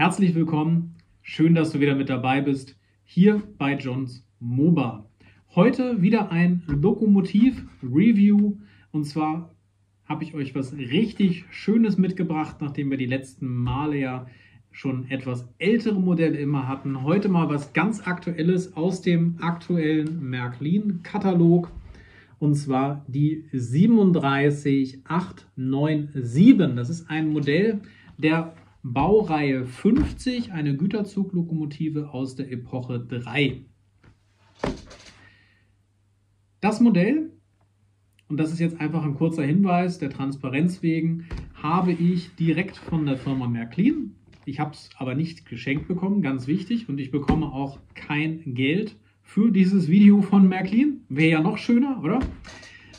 Herzlich willkommen, schön, dass du wieder mit dabei bist, hier bei Johns MOBA. Heute wieder ein Lokomotiv-Review und zwar habe ich euch was richtig Schönes mitgebracht, nachdem wir die letzten Male ja schon etwas ältere Modelle immer hatten. Heute mal was ganz Aktuelles aus dem aktuellen Märklin-Katalog und zwar die 37897. Das ist ein Modell der Baureihe 50, eine Güterzuglokomotive aus der Epoche 3. Das Modell, und das ist jetzt einfach ein kurzer Hinweis der Transparenz wegen, habe ich direkt von der Firma Märklin. Ich habe es aber nicht geschenkt bekommen, ganz wichtig, und ich bekomme auch kein Geld für dieses Video von Märklin. Wäre ja noch schöner, oder?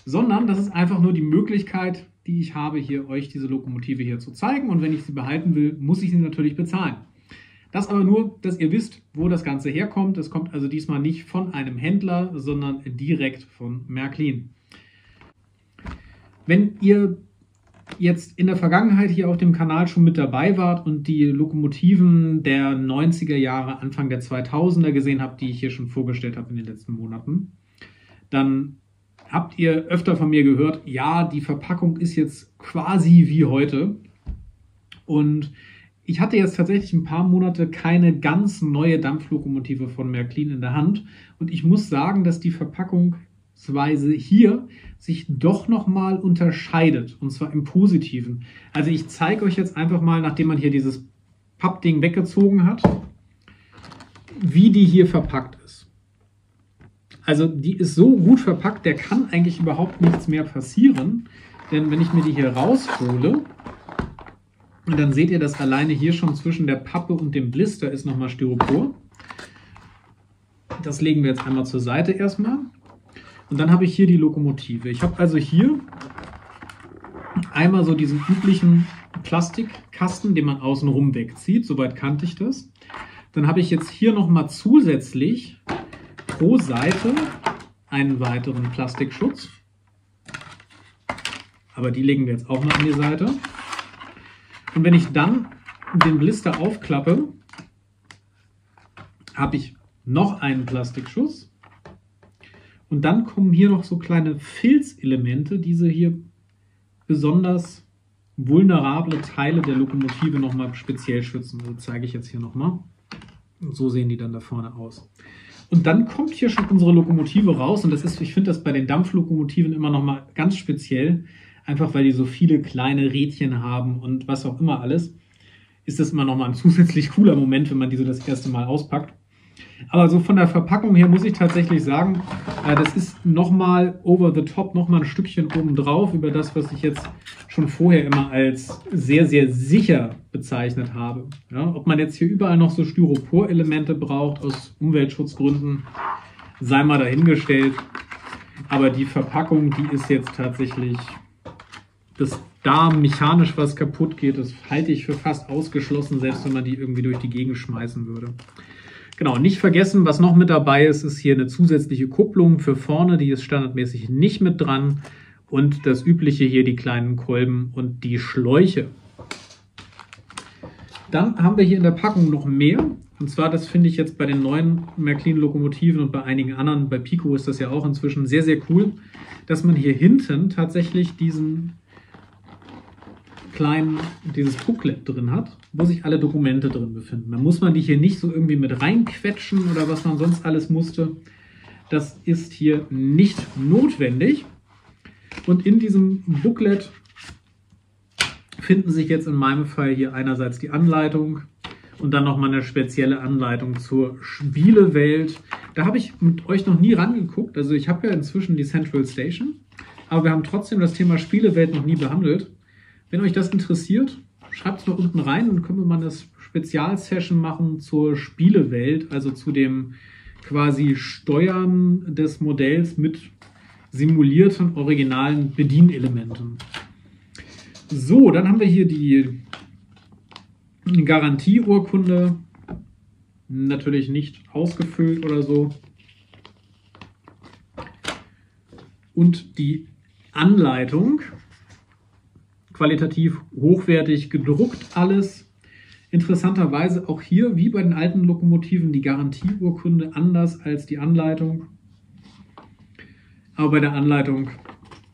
Sondern das ist einfach nur die Möglichkeit, die ich habe, hier euch diese Lokomotive hier zu zeigen. Und wenn ich sie behalten will, muss ich sie natürlich bezahlen. Das aber nur, dass ihr wisst, wo das Ganze herkommt. Es kommt also diesmal nicht von einem Händler, sondern direkt von Märklin. Wenn ihr jetzt in der Vergangenheit hier auf dem Kanal schon mit dabei wart und die Lokomotiven der 90er Jahre, Anfang der 2000er gesehen habt, die ich hier schon vorgestellt habe in den letzten Monaten, dann habt ihr öfter von mir gehört, ja, die Verpackung ist jetzt quasi wie heute. Und ich hatte jetzt tatsächlich ein paar Monate keine ganz neue Dampflokomotive von Märklin in der Hand. Und ich muss sagen, dass die Verpackungsweise hier sich doch nochmal unterscheidet. Und zwar im Positiven. Also ich zeige euch jetzt einfach mal, nachdem man hier dieses Pappding weggezogen hat, wie die hier verpackt ist. Also die ist so gut verpackt, der kann eigentlich überhaupt nichts mehr passieren. Denn wenn ich mir die hier raushole, dann seht ihr, dass alleine hier schon zwischen der Pappe und dem Blister ist nochmal Styropor. Das legen wir jetzt einmal zur Seite erstmal. Und dann habe ich hier die Lokomotive. Ich habe also hier einmal so diesen üblichen Plastikkasten, den man außenrum wegzieht. Soweit kannte ich das. Dann habe ich jetzt hier nochmal zusätzlich pro Seite einen weiteren Plastikschutz. Aber die legen wir jetzt auch noch an die Seite. Und wenn ich dann den Blister aufklappe, habe ich noch einen Plastikschutz. Und dann kommen hier noch so kleine Filzelemente, diese hier besonders vulnerable Teile der Lokomotive nochmal speziell schützen. Also zeige ich jetzt hier nochmal. Und so sehen die dann da vorne aus. Und dann kommt hier schon unsere Lokomotive raus. Und das ist, ich finde das bei den Dampflokomotiven immer nochmal ganz speziell. Einfach weil die so viele kleine Rädchen haben und was auch immer alles. Ist das immer nochmal ein zusätzlich cooler Moment, wenn man diese das erste Mal auspackt. Aber so von der Verpackung her muss ich tatsächlich sagen, das ist nochmal over the top, nochmal ein Stückchen oben drauf über das, was ich jetzt schon vorher immer als sehr, sehr sicher bezeichnet habe. Ja, ob man jetzt hier überall noch so Styropor-Elemente braucht aus Umweltschutzgründen, sei mal dahingestellt. Aber die Verpackung, die ist jetzt tatsächlich, dass da mechanisch was kaputt geht, das halte ich für fast ausgeschlossen, selbst wenn man die irgendwie durch die Gegend schmeißen würde. Genau, nicht vergessen, was noch mit dabei ist, ist hier eine zusätzliche Kupplung für vorne, die ist standardmäßig nicht mit dran. Und das übliche hier, die kleinen Kolben und die Schläuche. Dann haben wir hier in der Packung noch mehr. Und zwar, das finde ich jetzt bei den neuen Märklin-Lokomotiven und bei einigen anderen, bei Pico ist das ja auch inzwischen sehr, sehr cool, dass man hier hinten tatsächlich dieses Booklet drin hat, wo sich alle Dokumente drin befinden. Da muss man die hier nicht so irgendwie mit reinquetschen oder was man sonst alles musste. Das ist hier nicht notwendig. Und in diesem Booklet finden sich jetzt in meinem Fall hier einerseits die Anleitung und dann nochmal eine spezielle Anleitung zur Spielewelt. Da habe ich mit euch noch nie rangeguckt. Also ich habe ja inzwischen die Central Station, aber wir haben trotzdem das Thema Spielewelt noch nie behandelt. Wenn euch das interessiert, schreibt es mal unten rein und können wir mal eine Spezialsession machen zur Spielewelt, also zu dem quasi Steuern des Modells mit simulierten originalen Bedienelementen. So, dann haben wir hier die Garantieurkunde, natürlich nicht ausgefüllt oder so. Und die Anleitung, qualitativ hochwertig gedruckt alles, Interessanterweise auch hier, wie bei den alten Lokomotiven, die Garantieurkunde anders als die Anleitung. Aber bei der Anleitung,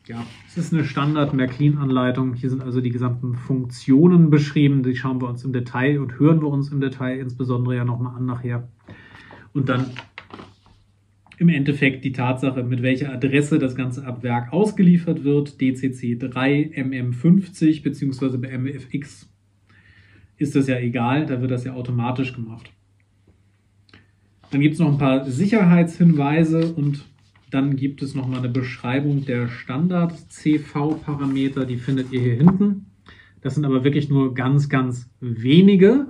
ja, es ist eine Standard-Märklin-Anleitung. Hier sind also die gesamten Funktionen beschrieben. Die schauen wir uns im Detail und hören wir uns im Detail insbesondere ja nochmal an nachher. Und dann im Endeffekt die Tatsache, mit welcher Adresse das Ganze ab Werk ausgeliefert wird. DCC 3, MM50 bzw. bei MFX ist das ja egal, da wird das ja automatisch gemacht. Dann gibt es noch ein paar Sicherheitshinweise und dann gibt es nochmal eine Beschreibung der Standard-CV-Parameter, die findet ihr hier hinten. Das sind aber wirklich nur ganz, ganz wenige.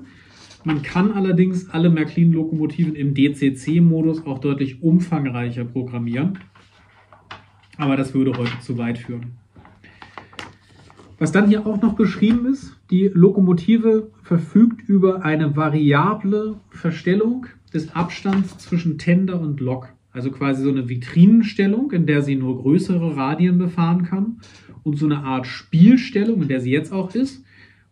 Man kann allerdings alle Märklin-Lokomotiven im DCC-Modus auch deutlich umfangreicher programmieren. Aber das würde heute zu weit führen. Was dann hier auch noch beschrieben ist, die Lokomotive verfügt über eine variable Verstellung des Abstands zwischen Tender und Lok. Also quasi so eine Vitrinenstellung, in der sie nur größere Radien befahren kann und so eine Art Spielstellung, in der sie jetzt auch ist,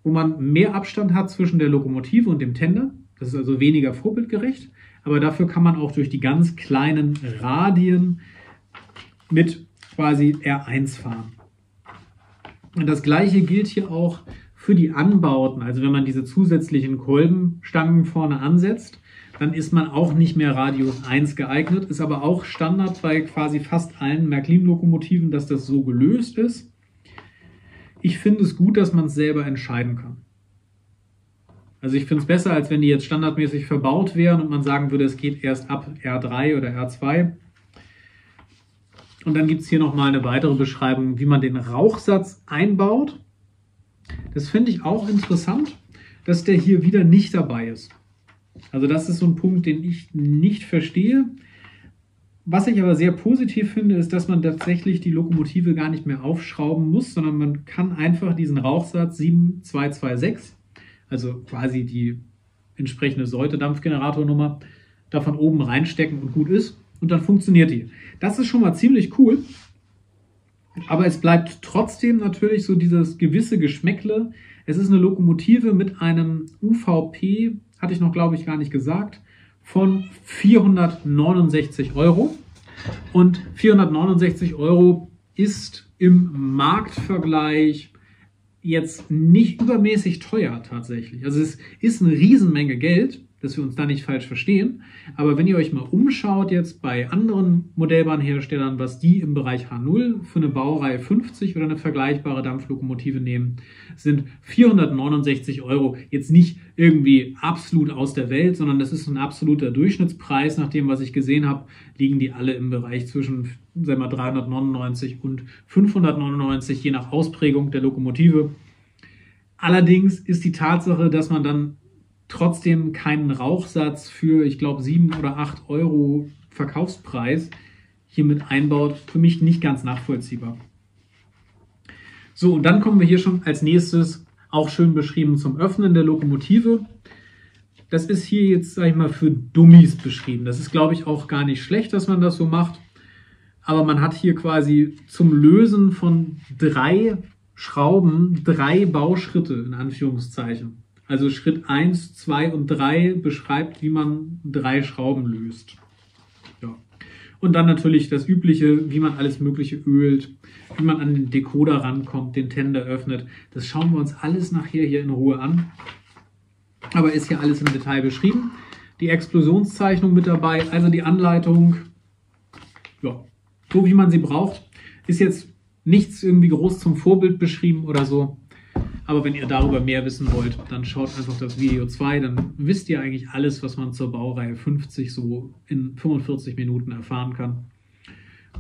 wo man mehr Abstand hat zwischen der Lokomotive und dem Tender. Das ist also weniger vorbildgerecht, aber dafür kann man auch durch die ganz kleinen Radien mit quasi R1 fahren. Und das gleiche gilt hier auch für die Anbauten. Also wenn man diese zusätzlichen Kolbenstangen vorne ansetzt, dann ist man auch nicht mehr Radius 1 geeignet. Ist aber auch Standard bei quasi fast allen Märklin-Lokomotiven, dass das so gelöst ist. Ich finde es gut, dass man es selber entscheiden kann. Also ich finde es besser, als wenn die jetzt standardmäßig verbaut wären und man sagen würde, es geht erst ab R3 oder R2. Und dann gibt es hier nochmal eine weitere Beschreibung, wie man den Rauchsatz einbaut. Das finde ich auch interessant, dass der hier wieder nicht dabei ist. Also das ist so ein Punkt, den ich nicht verstehe. Was ich aber sehr positiv finde, ist, dass man tatsächlich die Lokomotive gar nicht mehr aufschrauben muss, sondern man kann einfach diesen Rauchsatz 7226, also quasi die entsprechende Säute-Dampfgeneratornummer, da von oben reinstecken und gut ist. Und dann funktioniert die. Das ist schon mal ziemlich cool. Aber es bleibt trotzdem natürlich so dieses gewisse Geschmäckle. Es ist eine Lokomotive mit einem UVP, hatte ich noch, glaube ich, gar nicht gesagt, von 469 €. Und 469 € ist im Marktvergleich jetzt nicht übermäßig teuer tatsächlich. Also es ist eine Riesenmenge Geld, dass wir uns da nicht falsch verstehen. Aber wenn ihr euch mal umschaut jetzt bei anderen Modellbahnherstellern, was die im Bereich H0 für eine Baureihe 50 oder eine vergleichbare Dampflokomotive nehmen, sind 469 € jetzt nicht irgendwie absolut aus der Welt, sondern das ist ein absoluter Durchschnittspreis. Nach dem, was ich gesehen habe, liegen die alle im Bereich zwischen, sagen wir, 399 und 599, je nach Ausprägung der Lokomotive. Allerdings ist die Tatsache, dass man dann trotzdem keinen Rauchsatz für, ich glaube, 7 oder 8 € Verkaufspreis hier mit einbaut, für mich nicht ganz nachvollziehbar. So, und dann kommen wir hier schon als nächstes, auch schön beschrieben, zum Öffnen der Lokomotive. Das ist hier jetzt, sage ich mal, für Dummies beschrieben. Das ist, glaube ich, auch gar nicht schlecht, dass man das so macht. Aber man hat hier quasi zum Lösen von 3 Schrauben 3 Bauschritte, in Anführungszeichen. Also Schritt 1, 2 und 3 beschreibt, wie man 3 Schrauben löst. Ja. Und dann natürlich das Übliche, wie man alles Mögliche ölt, wie man an den Decoder rankommt, den Tender öffnet. Das schauen wir uns alles nachher hier in Ruhe an. Aber ist hier alles im Detail beschrieben. Die Explosionszeichnung mit dabei, also die Anleitung, ja, so wie man sie braucht. Ist jetzt nichts irgendwie groß zum Vorbild beschrieben oder so. Aber wenn ihr darüber mehr wissen wollt, dann schaut einfach das Video 2, dann wisst ihr eigentlich alles, was man zur Baureihe 50 so in 45 Minuten erfahren kann.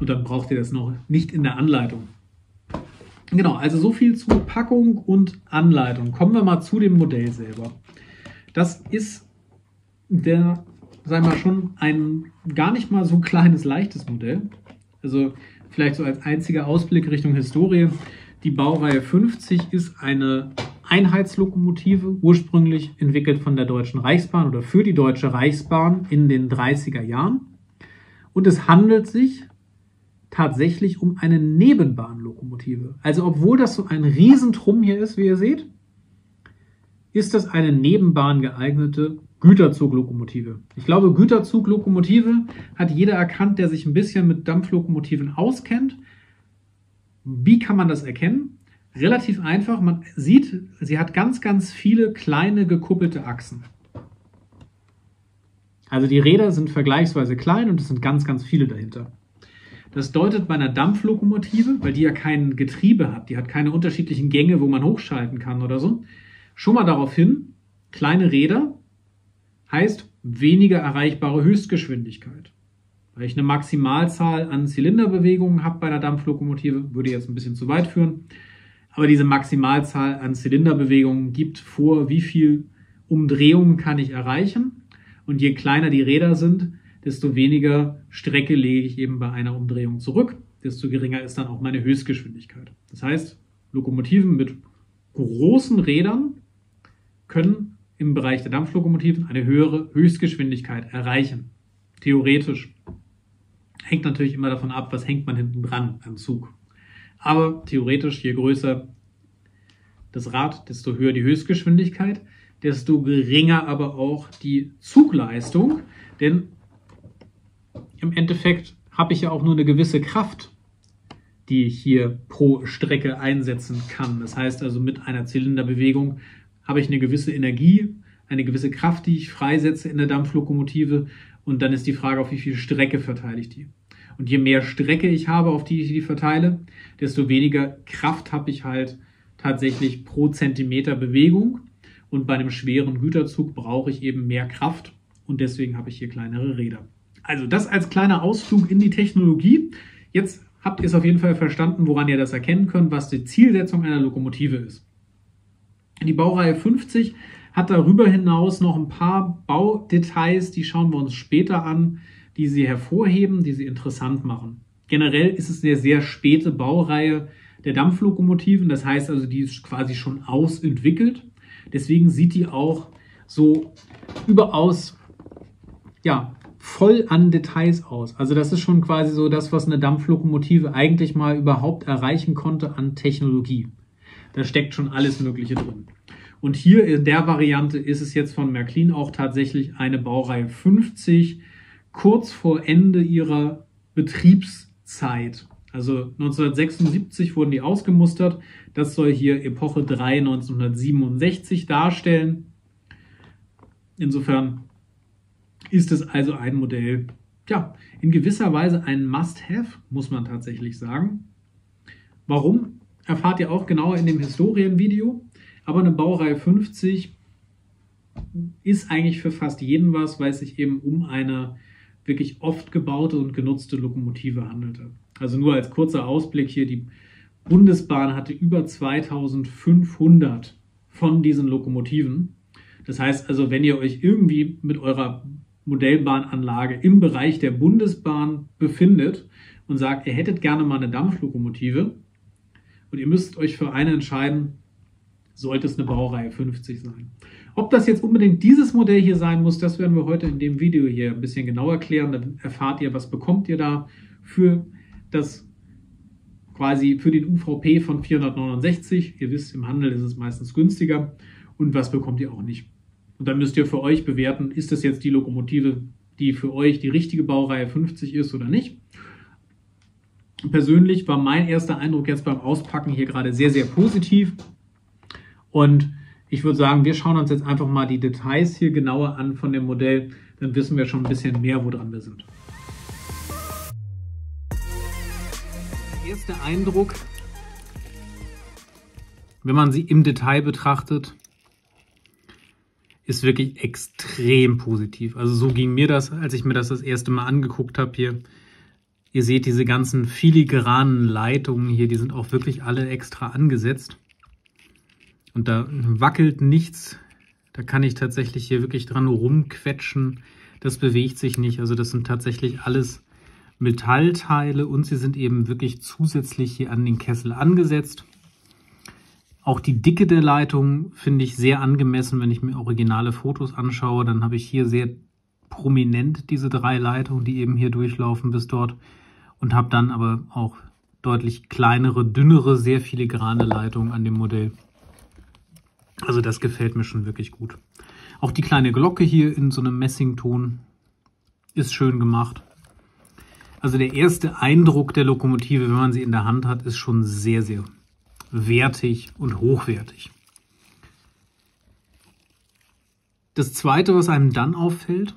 Und dann braucht ihr das noch nicht in der Anleitung. Genau, also so viel zu Packung und Anleitung. Kommen wir mal zu dem Modell selber. Das ist sagen wir schon ein gar nicht mal so kleines, leichtes Modell. Also vielleicht so als einziger Ausblick Richtung Historie. Die Baureihe 50 ist eine Einheitslokomotive, ursprünglich entwickelt von der Deutschen Reichsbahn oder für die Deutsche Reichsbahn in den 30er Jahren. Und es handelt sich tatsächlich um eine Nebenbahnlokomotive. Also obwohl das so ein Riesentrum hier ist, wie ihr seht, ist das eine Nebenbahn geeignete Güterzuglokomotive. Ich glaube, Güterzuglokomotive hat jeder erkannt, der sich ein bisschen mit Dampflokomotiven auskennt. Wie kann man das erkennen? Relativ einfach. Man sieht, sie hat ganz, ganz viele kleine gekuppelte Achsen. Also die Räder sind vergleichsweise klein und es sind ganz, ganz viele dahinter. Das deutet bei einer Dampflokomotive, weil die ja kein Getriebe hat, die hat keine unterschiedlichen Gänge, wo man hochschalten kann oder so, schon mal darauf hin, kleine Räder heißt weniger erreichbare Höchstgeschwindigkeit. Weil ich eine Maximalzahl an Zylinderbewegungen habe bei einer Dampflokomotive, würde jetzt ein bisschen zu weit führen, aber diese Maximalzahl an Zylinderbewegungen gibt vor, wie viel Umdrehungen kann ich erreichen. Und je kleiner die Räder sind, desto weniger Strecke lege ich eben bei einer Umdrehung zurück, desto geringer ist dann auch meine Höchstgeschwindigkeit. Das heißt, Lokomotiven mit großen Rädern können im Bereich der Dampflokomotiven eine höhere Höchstgeschwindigkeit erreichen. Theoretisch. Hängt natürlich immer davon ab, was hängt man hinten dran am Zug. Aber theoretisch, je größer das Rad, desto höher die Höchstgeschwindigkeit, desto geringer aber auch die Zugleistung. Denn im Endeffekt habe ich ja auch nur eine gewisse Kraft, die ich hier pro Strecke einsetzen kann. Das heißt also, mit einer Zylinderbewegung habe ich eine gewisse Energie, eine gewisse Kraft, die ich freisetze in der Dampflokomotive. Und dann ist die Frage, auf wie viel Strecke verteile ich die. Und je mehr Strecke ich habe, auf die ich die verteile, desto weniger Kraft habe ich halt tatsächlich pro Zentimeter Bewegung. Und bei einem schweren Güterzug brauche ich eben mehr Kraft. Und deswegen habe ich hier kleinere Räder. Also das als kleiner Ausflug in die Technologie. Jetzt habt ihr es auf jeden Fall verstanden, woran ihr das erkennen könnt, was die Zielsetzung einer Lokomotive ist. Die Baureihe 50 hat darüber hinaus noch ein paar Baudetails, die schauen wir uns später an, die sie hervorheben, die sie interessant machen. Generell ist es eine sehr späte Baureihe der Dampflokomotiven, das heißt also, die ist quasi schon ausentwickelt. Deswegen sieht die auch so überaus voll an Details aus. Also das ist schon quasi so das, was eine Dampflokomotive eigentlich mal überhaupt erreichen konnte an Technologie. Da steckt schon alles Mögliche drin. Und hier in der Variante ist es jetzt von Märklin auch tatsächlich eine Baureihe 50, kurz vor Ende ihrer Betriebszeit. Also 1976 wurden die ausgemustert. Das soll hier Epoche 3 1967 darstellen. Insofern ist es also ein Modell, in gewisser Weise ein Must-Have, muss man tatsächlich sagen. Warum? Erfahrt ihr auch genauer in dem Historienvideo. Aber eine Baureihe 50 ist eigentlich für fast jeden was, weil es sich eben um eine wirklich oft gebaute und genutzte Lokomotive handelte. Also nur als kurzer Ausblick hier, die Bundesbahn hatte über 2500 von diesen Lokomotiven. Das heißt also, wenn ihr euch irgendwie mit eurer Modellbahnanlage im Bereich der Bundesbahn befindet und sagt, ihr hättet gerne mal eine Dampflokomotive, und ihr müsst euch für eine entscheiden, sollte es eine Baureihe 50 sein. Ob das jetzt unbedingt dieses Modell hier sein muss, das werden wir heute in dem Video hier ein bisschen genauer erklären. Dann erfahrt ihr, was bekommt ihr da für das quasi für den UVP von 469. Ihr wisst, im Handel ist es meistens günstiger. Und was bekommt ihr auch nicht. Und dann müsst ihr für euch bewerten, ist das jetzt die Lokomotive, die für euch die richtige Baureihe 50 ist oder nicht. Persönlich war mein erster Eindruck jetzt beim Auspacken hier gerade sehr, sehr positiv. Und ich würde sagen, wir schauen uns jetzt einfach mal die Details hier genauer an von dem Modell. Dann wissen wir schon ein bisschen mehr, woran wir sind. Der erste Eindruck, wenn man sie im Detail betrachtet, ist wirklich extrem positiv. Also so ging mir das, als ich mir das erste Mal angeguckt habe hier. Ihr seht diese ganzen filigranen Leitungen hier, die sind auch wirklich alle extra angesetzt. Und da wackelt nichts. Da kann ich tatsächlich hier wirklich dran rumquetschen. Das bewegt sich nicht. Also das sind tatsächlich alles Metallteile und sie sind eben wirklich zusätzlich hier an den Kessel angesetzt. Auch die Dicke der Leitung finde ich sehr angemessen. Wenn ich mir originale Fotos anschaue, dann habe ich hier sehr prominent diese 3 Leitungen, die eben hier durchlaufen bis dort. Und habe dann aber auch deutlich kleinere, dünnere, sehr filigrane Leitungen an dem Modell. Also das gefällt mir schon wirklich gut. Auch die kleine Glocke hier in so einem Messington ist schön gemacht. Also der erste Eindruck der Lokomotive, wenn man sie in der Hand hat, ist schon sehr, sehr wertig und hochwertig. Das Zweite, was einem dann auffällt,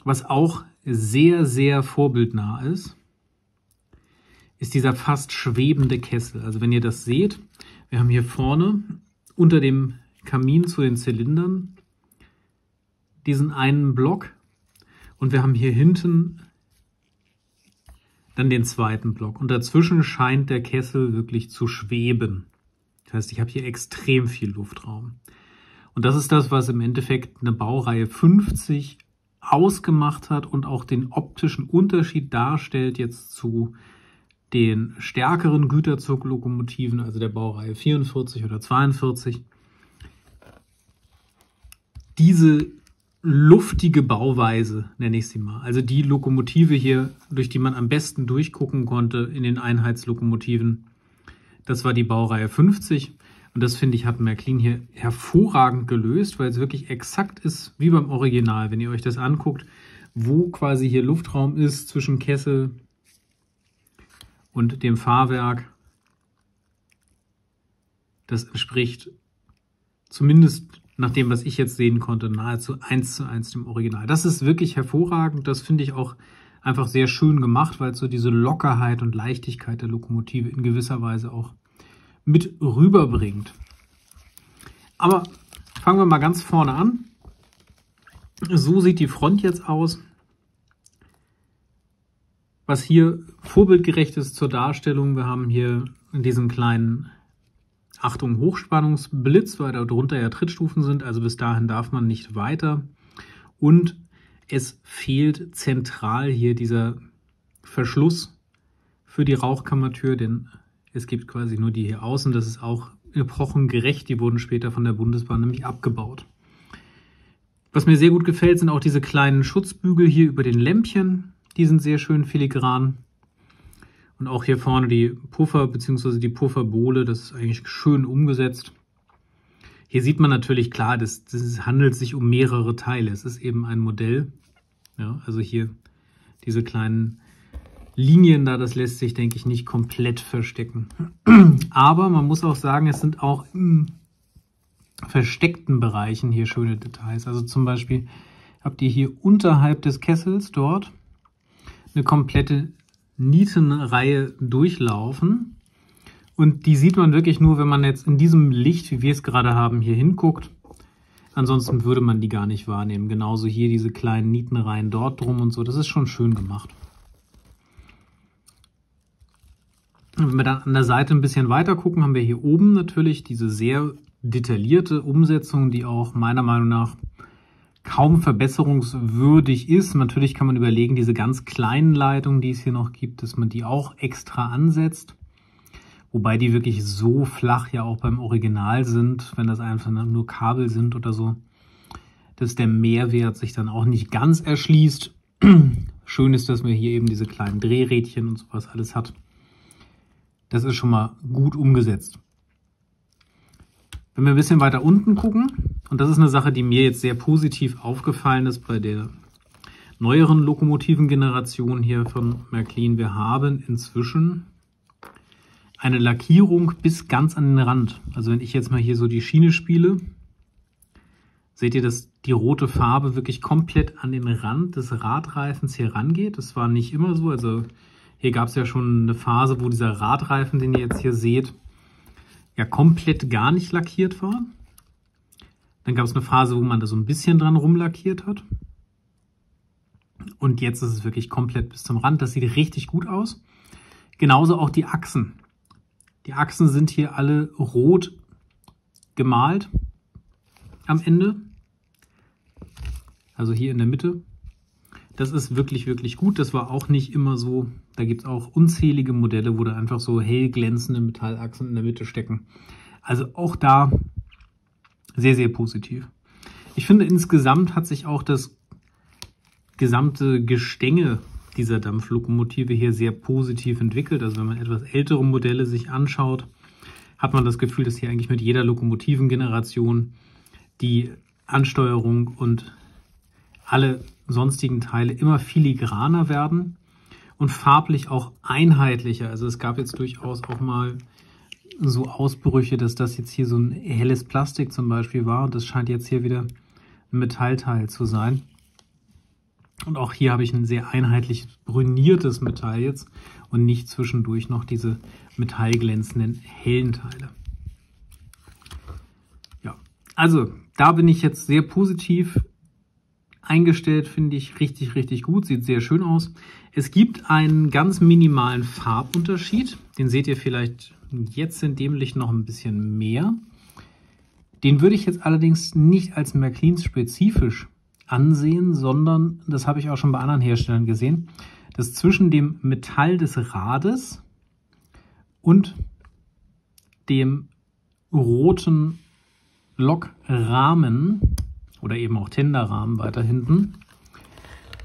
was auch sehr, sehr vorbildnah ist, ist dieser fast schwebende Kessel. Also wenn ihr das seht, wir haben hier vorne unter dem Kamin zu den Zylindern diesen einen Block und wir haben hier hinten dann den zweiten Block. Und dazwischen scheint der Kessel wirklich zu schweben. Das heißt, ich habe hier extrem viel Luftraum. Und das ist das, was im Endeffekt eine Baureihe 50 ausgemacht hat und auch den optischen Unterschied darstellt jetzt zu den stärkeren Güterzuglokomotiven, also der Baureihe 44 oder 42. Diese luftige Bauweise, nenne ich sie mal. Also die Lokomotive hier, durch die man am besten durchgucken konnte in den Einheitslokomotiven, das war die Baureihe 50. Und das, finde ich, hat Märklin hier hervorragend gelöst, weil es wirklich exakt ist wie beim Original. Wenn ihr euch das anguckt, wo quasi hier Luftraum ist zwischen Kessel und dem Fahrwerk, das entspricht zumindest nach dem, was ich jetzt sehen konnte, nahezu 1:1 dem Original. Das ist wirklich hervorragend. Das finde ich auch einfach sehr schön gemacht, weil es so diese Lockerheit und Leichtigkeit der Lokomotive in gewisser Weise auch mit rüberbringt. Aber fangen wir mal ganz vorne an. So sieht die Front jetzt aus. Was hier vorbildgerecht ist zur Darstellung, wir haben hier diesen kleinen, Achtung, Hochspannungsblitz, weil da drunter ja Trittstufen sind, also bis dahin darf man nicht weiter. Und es fehlt zentral hier dieser Verschluss für die Rauchkammertür, denn es gibt quasi nur die hier außen. Das ist auch epochengerecht, die wurden später von der Bundesbahn nämlich abgebaut. Was mir sehr gut gefällt, sind auch diese kleinen Schutzbügel hier über den Lämpchen. Die sind sehr schön filigran. Und auch hier vorne die Puffer bzw. die Pufferbohle, das ist eigentlich schön umgesetzt. Hier sieht man natürlich klar, das handelt sich um mehrere Teile. Es ist eben ein Modell. Ja, also hier diese kleinen Linien da, das lässt sich, denke ich, nicht komplett verstecken. Aber man muss auch sagen, es sind auch in versteckten Bereichen hier schöne Details. Also zum Beispiel habt ihr hier unterhalb des Kessels dort eine komplette Nietenreihe durchlaufen. Und die sieht man wirklich nur, wenn man jetzt in diesem Licht, wie wir es gerade haben, hier hinguckt. Ansonsten würde man die gar nicht wahrnehmen. Genauso hier diese kleinen Nietenreihen dort drum und so. Das ist schon schön gemacht. Wenn wir dann an der Seite ein bisschen weiter gucken, haben wir hier oben natürlich diese sehr detaillierte Umsetzung, die auch meiner Meinung nach kaum verbesserungswürdig ist. Natürlich kann man überlegen, diese ganz kleinen Leitungen, die es hier noch gibt, dass man die auch extra ansetzt. Wobei die wirklich so flach ja auch beim Original sind, wenn das einfach nur Kabel sind oder so, dass der Mehrwert sich dann auch nicht ganz erschließt. Schön ist, dass man hier eben diese kleinen Drehrädchen und sowas alles hat. Das ist schon mal gut umgesetzt. Wenn wir ein bisschen weiter unten gucken, und das ist eine Sache, die mir jetzt sehr positiv aufgefallen ist bei der neueren Lokomotivengeneration hier von Märklin, wir haben inzwischen eine Lackierung bis ganz an den Rand. Also wenn ich jetzt mal hier so die Schiene spiele, seht ihr, dass die rote Farbe wirklich komplett an den Rand des Radreifens hier rangeht. Das war nicht immer so, also hier gab es ja schon eine Phase, wo dieser Radreifen, den ihr jetzt hier seht, ja komplett gar nicht lackiert war. Dann gab es eine Phase, wo man da so ein bisschen dran rumlackiert hat. Und jetzt ist es wirklich komplett bis zum Rand. Das sieht richtig gut aus. Genauso auch die Achsen. Die Achsen sind hier alle rot gemalt am Ende. Also hier in der Mitte. Das ist wirklich, wirklich gut. Das war auch nicht immer so. Da gibt es auch unzählige Modelle, wo da einfach so hell glänzende Metallachsen in der Mitte stecken. Also auch da sehr, sehr positiv. Ich finde, insgesamt hat sich auch das gesamte Gestänge dieser Dampflokomotive hier sehr positiv entwickelt. Also wenn man etwas ältere Modelle sich anschaut, hat man das Gefühl, dass hier eigentlich mit jeder Lokomotivengeneration die Ansteuerung und alle sonstigen Teile immer filigraner werden und farblich auch einheitlicher. Also es gab jetzt durchaus auch mal so Ausbrüche, dass das jetzt hier so ein helles Plastik zum Beispiel war und das scheint jetzt hier wieder ein Metallteil zu sein. Und auch hier habe ich ein sehr einheitliches brüniertes Metall jetzt und nicht zwischendurch noch diese metallglänzenden hellen Teile. Ja, also da bin ich jetzt sehr positiv eingestellt, finde ich richtig, richtig gut, sieht sehr schön aus. Es gibt einen ganz minimalen Farbunterschied, den seht ihr vielleicht jetzt in dem Licht noch ein bisschen mehr. Den würde ich jetzt allerdings nicht als Märklin spezifisch ansehen, sondern, das habe ich auch schon bei anderen Herstellern gesehen, dass zwischen dem Metall des Rades und dem roten Lokrahmen oder eben auch Tenderrahmen weiter hinten,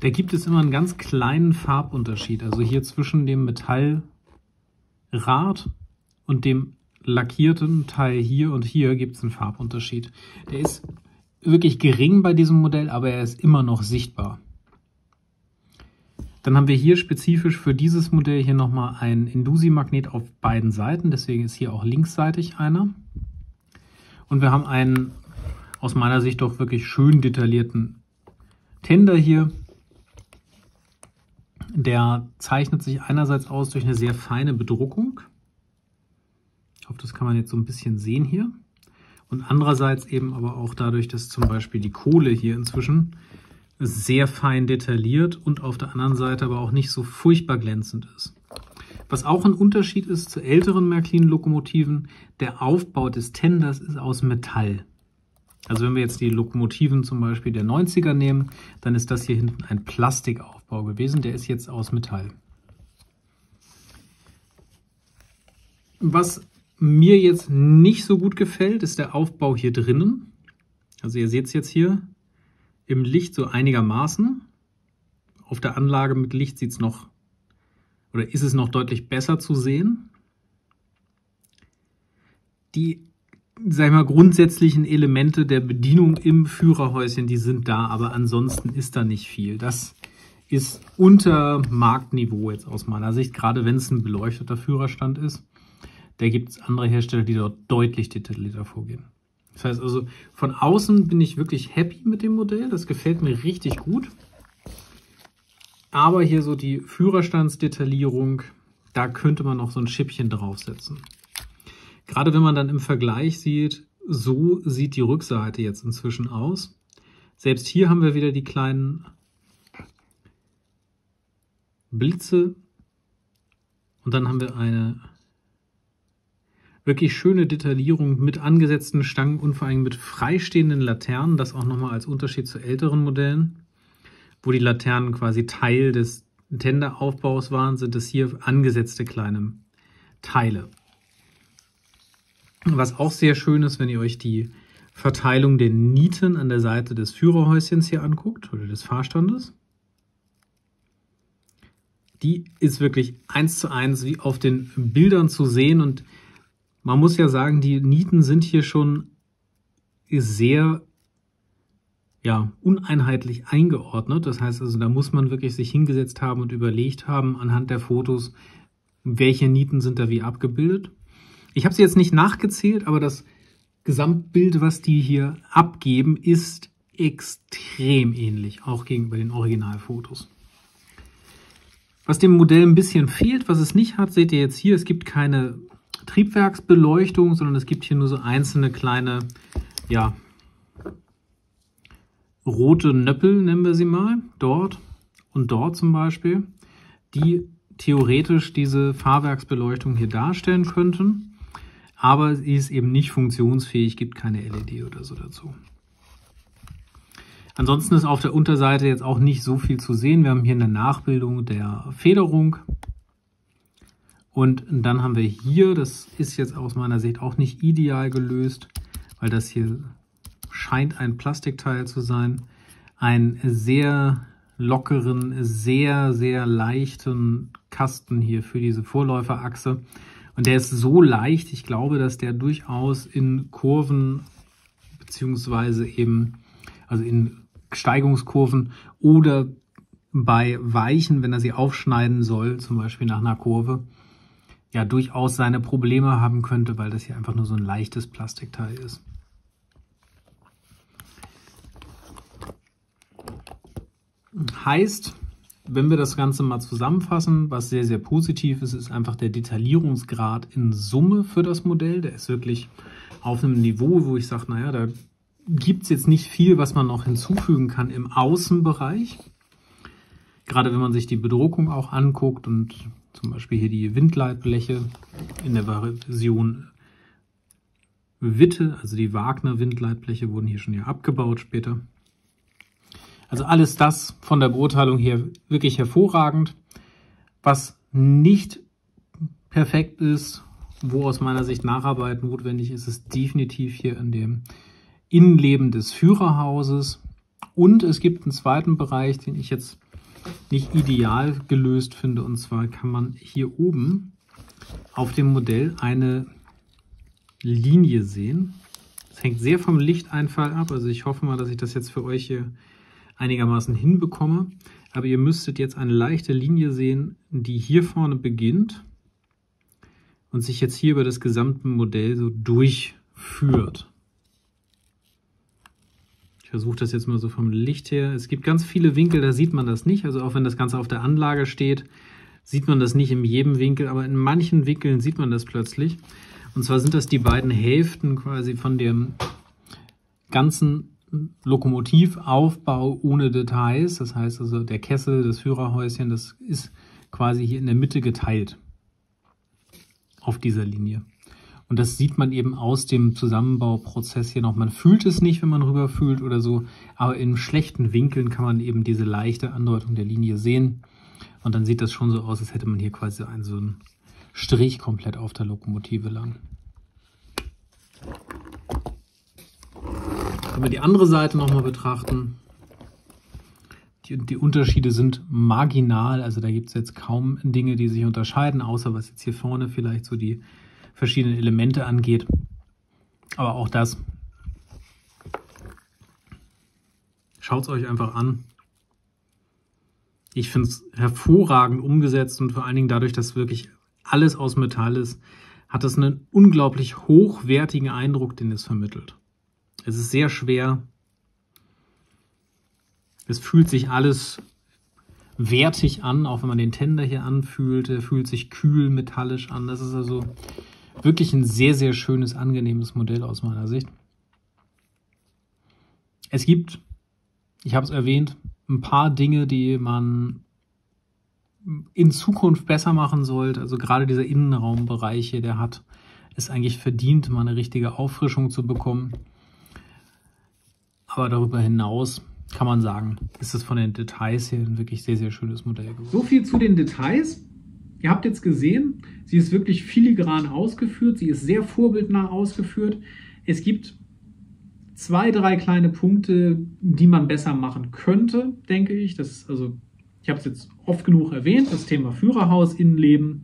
da gibt es immer einen ganz kleinen Farbunterschied. Also hier zwischen dem Metallrad und dem lackierten Teil hier und hier gibt es einen Farbunterschied. Der ist wirklich gering bei diesem Modell, aber er ist immer noch sichtbar. Dann haben wir hier spezifisch für dieses Modell hier nochmal einen Indusi-Magnet auf beiden Seiten, deswegen ist hier auch linksseitig einer. Und wir haben einen aus meiner Sicht doch wirklich schön detaillierten Tender hier. Der zeichnet sich einerseits aus durch eine sehr feine Bedruckung. Ich hoffe, das kann man jetzt so ein bisschen sehen hier. Und andererseits eben aber auch dadurch, dass zum Beispiel die Kohle hier inzwischen sehr fein detailliert und auf der anderen Seite aber auch nicht so furchtbar glänzend ist. Was auch ein Unterschied ist zu älteren Märklin-Lokomotiven, der Aufbau des Tenders ist aus Metall. Also wenn wir jetzt die Lokomotiven zum Beispiel der 90er nehmen, dann ist das hier hinten ein Plastikaufbau gewesen, der ist jetzt aus Metall. Was mir jetzt nicht so gut gefällt, ist der Aufbau hier drinnen. Also ihr seht es jetzt hier im Licht so einigermaßen. Auf der Anlage mit Licht sieht es noch, oder ist es noch deutlich besser zu sehen. Die, sag ich mal, grundsätzlichen Elemente der Bedienung im Führerhäuschen, die sind da, aber ansonsten ist da nicht viel. Das ist unter Marktniveau jetzt aus meiner Sicht, gerade wenn es ein beleuchteter Führerstand ist. Da gibt es andere Hersteller, die dort deutlich detaillierter vorgehen. Das heißt also, von außen bin ich wirklich happy mit dem Modell. Das gefällt mir richtig gut. Aber hier so die Führerstandsdetaillierung, da könnte man noch so ein Schippchen draufsetzen. Gerade wenn man dann im Vergleich sieht, so sieht die Rückseite jetzt inzwischen aus. Selbst hier haben wir wieder die kleinen Blitze. Und dann haben wir eine wirklich schöne Detaillierung mit angesetzten Stangen und vor allem mit freistehenden Laternen. Das auch nochmal als Unterschied zu älteren Modellen, wo die Laternen quasi Teil des Tenderaufbaus waren, sind es hier angesetzte kleine Teile. Was auch sehr schön ist, wenn ihr euch die Verteilung der Nieten an der Seite des Führerhäuschens hier anguckt oder des Fahrstandes. Die ist wirklich 1:1 wie auf den Bildern zu sehen und man muss ja sagen, die Nieten sind hier schon sehr uneinheitlich eingeordnet. Das heißt also, da muss man wirklich sich hingesetzt haben und überlegt haben anhand der Fotos, welche Nieten sind da wie abgebildet. Ich habe sie jetzt nicht nachgezählt, aber das Gesamtbild, was die hier abgeben, ist extrem ähnlich, auch gegenüber den Originalfotos. Was dem Modell ein bisschen fehlt, was es nicht hat, seht ihr jetzt hier, es gibt keine Triebwerksbeleuchtung, sondern es gibt hier nur so einzelne kleine, rote Nöppel, nennen wir sie mal, dort und dort zum Beispiel, die theoretisch diese Fahrwerksbeleuchtung hier darstellen könnten, aber sie ist eben nicht funktionsfähig, gibt keine LED oder so dazu. Ansonsten ist auf der Unterseite jetzt auch nicht so viel zu sehen. Wir haben hier eine Nachbildung der Federung. Und dann haben wir hier, das ist jetzt aus meiner Sicht auch nicht ideal gelöst, weil das hier scheint ein Plastikteil zu sein, einen sehr lockeren, sehr, sehr leichten Kasten hier für diese Vorläuferachse. Und der ist so leicht, ich glaube, dass der durchaus in Kurven beziehungsweise eben, also in Steigungskurven oder bei Weichen, wenn er sie aufschneiden soll, zum Beispiel nach einer Kurve, ja durchaus seine Probleme haben könnte, weil das hier einfach nur so ein leichtes Plastikteil ist. Heißt, wenn wir das Ganze mal zusammenfassen, was sehr, sehr positiv ist, ist einfach der Detaillierungsgrad in Summe für das Modell. Der ist wirklich auf einem Niveau, wo ich sage, naja, da gibt es jetzt nicht viel, was man noch hinzufügen kann im Außenbereich. Gerade wenn man sich die Bedruckung auch anguckt und zum Beispiel hier die Windleitbleche in der Version Witte, also die Wagner Windleitbleche wurden hier schon abgebaut später. Also alles das von der Beurteilung her wirklich hervorragend. Was nicht perfekt ist, wo aus meiner Sicht Nacharbeit notwendig ist, ist definitiv hier in dem Innenleben des Führerhauses. Und es gibt einen zweiten Bereich, den ich jetzt nicht ideal gelöst finde. Und zwar kann man hier oben auf dem Modell eine Linie sehen. Das hängt sehr vom Lichteinfall ab. Also ich hoffe mal, dass ich das jetzt für euch hier einigermaßen hinbekomme. Aber ihr müsstet jetzt eine leichte Linie sehen, die hier vorne beginnt und sich jetzt hier über das gesamte Modell so durchführt. Ich versuche das jetzt mal so vom Licht her. Es gibt ganz viele Winkel, da sieht man das nicht. Also auch wenn das Ganze auf der Anlage steht, sieht man das nicht in jedem Winkel, aber in manchen Winkeln sieht man das plötzlich. Und zwar sind das die beiden Hälften quasi von dem ganzen Lokomotivaufbau ohne Details. Das heißt also, der Kessel, das Führerhäuschen, das ist quasi hier in der Mitte geteilt auf dieser Linie. Und das sieht man eben aus dem Zusammenbauprozess hier noch. Man fühlt es nicht, wenn man rüber fühlt oder so, aber in schlechten Winkeln kann man eben diese leichte Andeutung der Linie sehen. Und dann sieht das schon so aus, als hätte man hier quasi so einen Strich komplett auf der Lokomotive lang. Wenn wir die andere Seite nochmal betrachten, die Unterschiede sind marginal, also da gibt es jetzt kaum Dinge, die sich unterscheiden, außer was jetzt hier vorne vielleicht so die verschiedenen Elemente angeht. Aber auch das, schaut es euch einfach an. Ich finde es hervorragend umgesetzt und vor allen Dingen dadurch, dass wirklich alles aus Metall ist, hat es einen unglaublich hochwertigen Eindruck, den es vermittelt. Es ist sehr schwer. Es fühlt sich alles wertig an, auch wenn man den Tender hier anfühlt. Er fühlt sich kühl, metallisch an. Das ist also wirklich ein sehr, sehr schönes, angenehmes Modell aus meiner Sicht. Es gibt, ich habe es erwähnt, ein paar Dinge, die man in Zukunft besser machen sollte. Also gerade dieser Innenraumbereich hier, der hat es eigentlich verdient, mal eine richtige Auffrischung zu bekommen. Aber darüber hinaus kann man sagen, ist es von den Details her ein wirklich sehr, sehr schönes Modell geworden. So viel zu den Details. Ihr habt jetzt gesehen, sie ist wirklich filigran ausgeführt. Sie ist sehr vorbildnah ausgeführt. Es gibt 2, 3 kleine Punkte, die man besser machen könnte, denke ich. Das ist also, ich habe es jetzt oft genug erwähnt, das Thema Führerhaus, Innenleben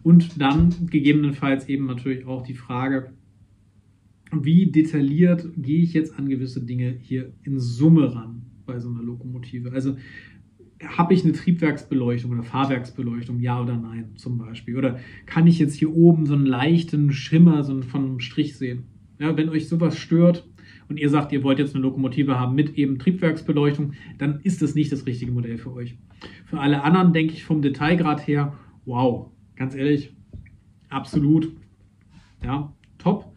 und dann gegebenenfalls eben natürlich auch die Frage, wie detailliert gehe ich jetzt an gewisse Dinge hier in Summe ran bei so einer Lokomotive. Also habe ich eine Triebwerksbeleuchtung oder Fahrwerksbeleuchtung, ja oder nein zum Beispiel. Oder kann ich jetzt hier oben so einen leichten Schimmer so von einem Strich sehen. Ja, wenn euch sowas stört und ihr sagt, ihr wollt jetzt eine Lokomotive haben mit eben Triebwerksbeleuchtung, dann ist das nicht das richtige Modell für euch. Für alle anderen denke ich vom Detailgrad her, wow, ganz ehrlich, absolut, ja, top.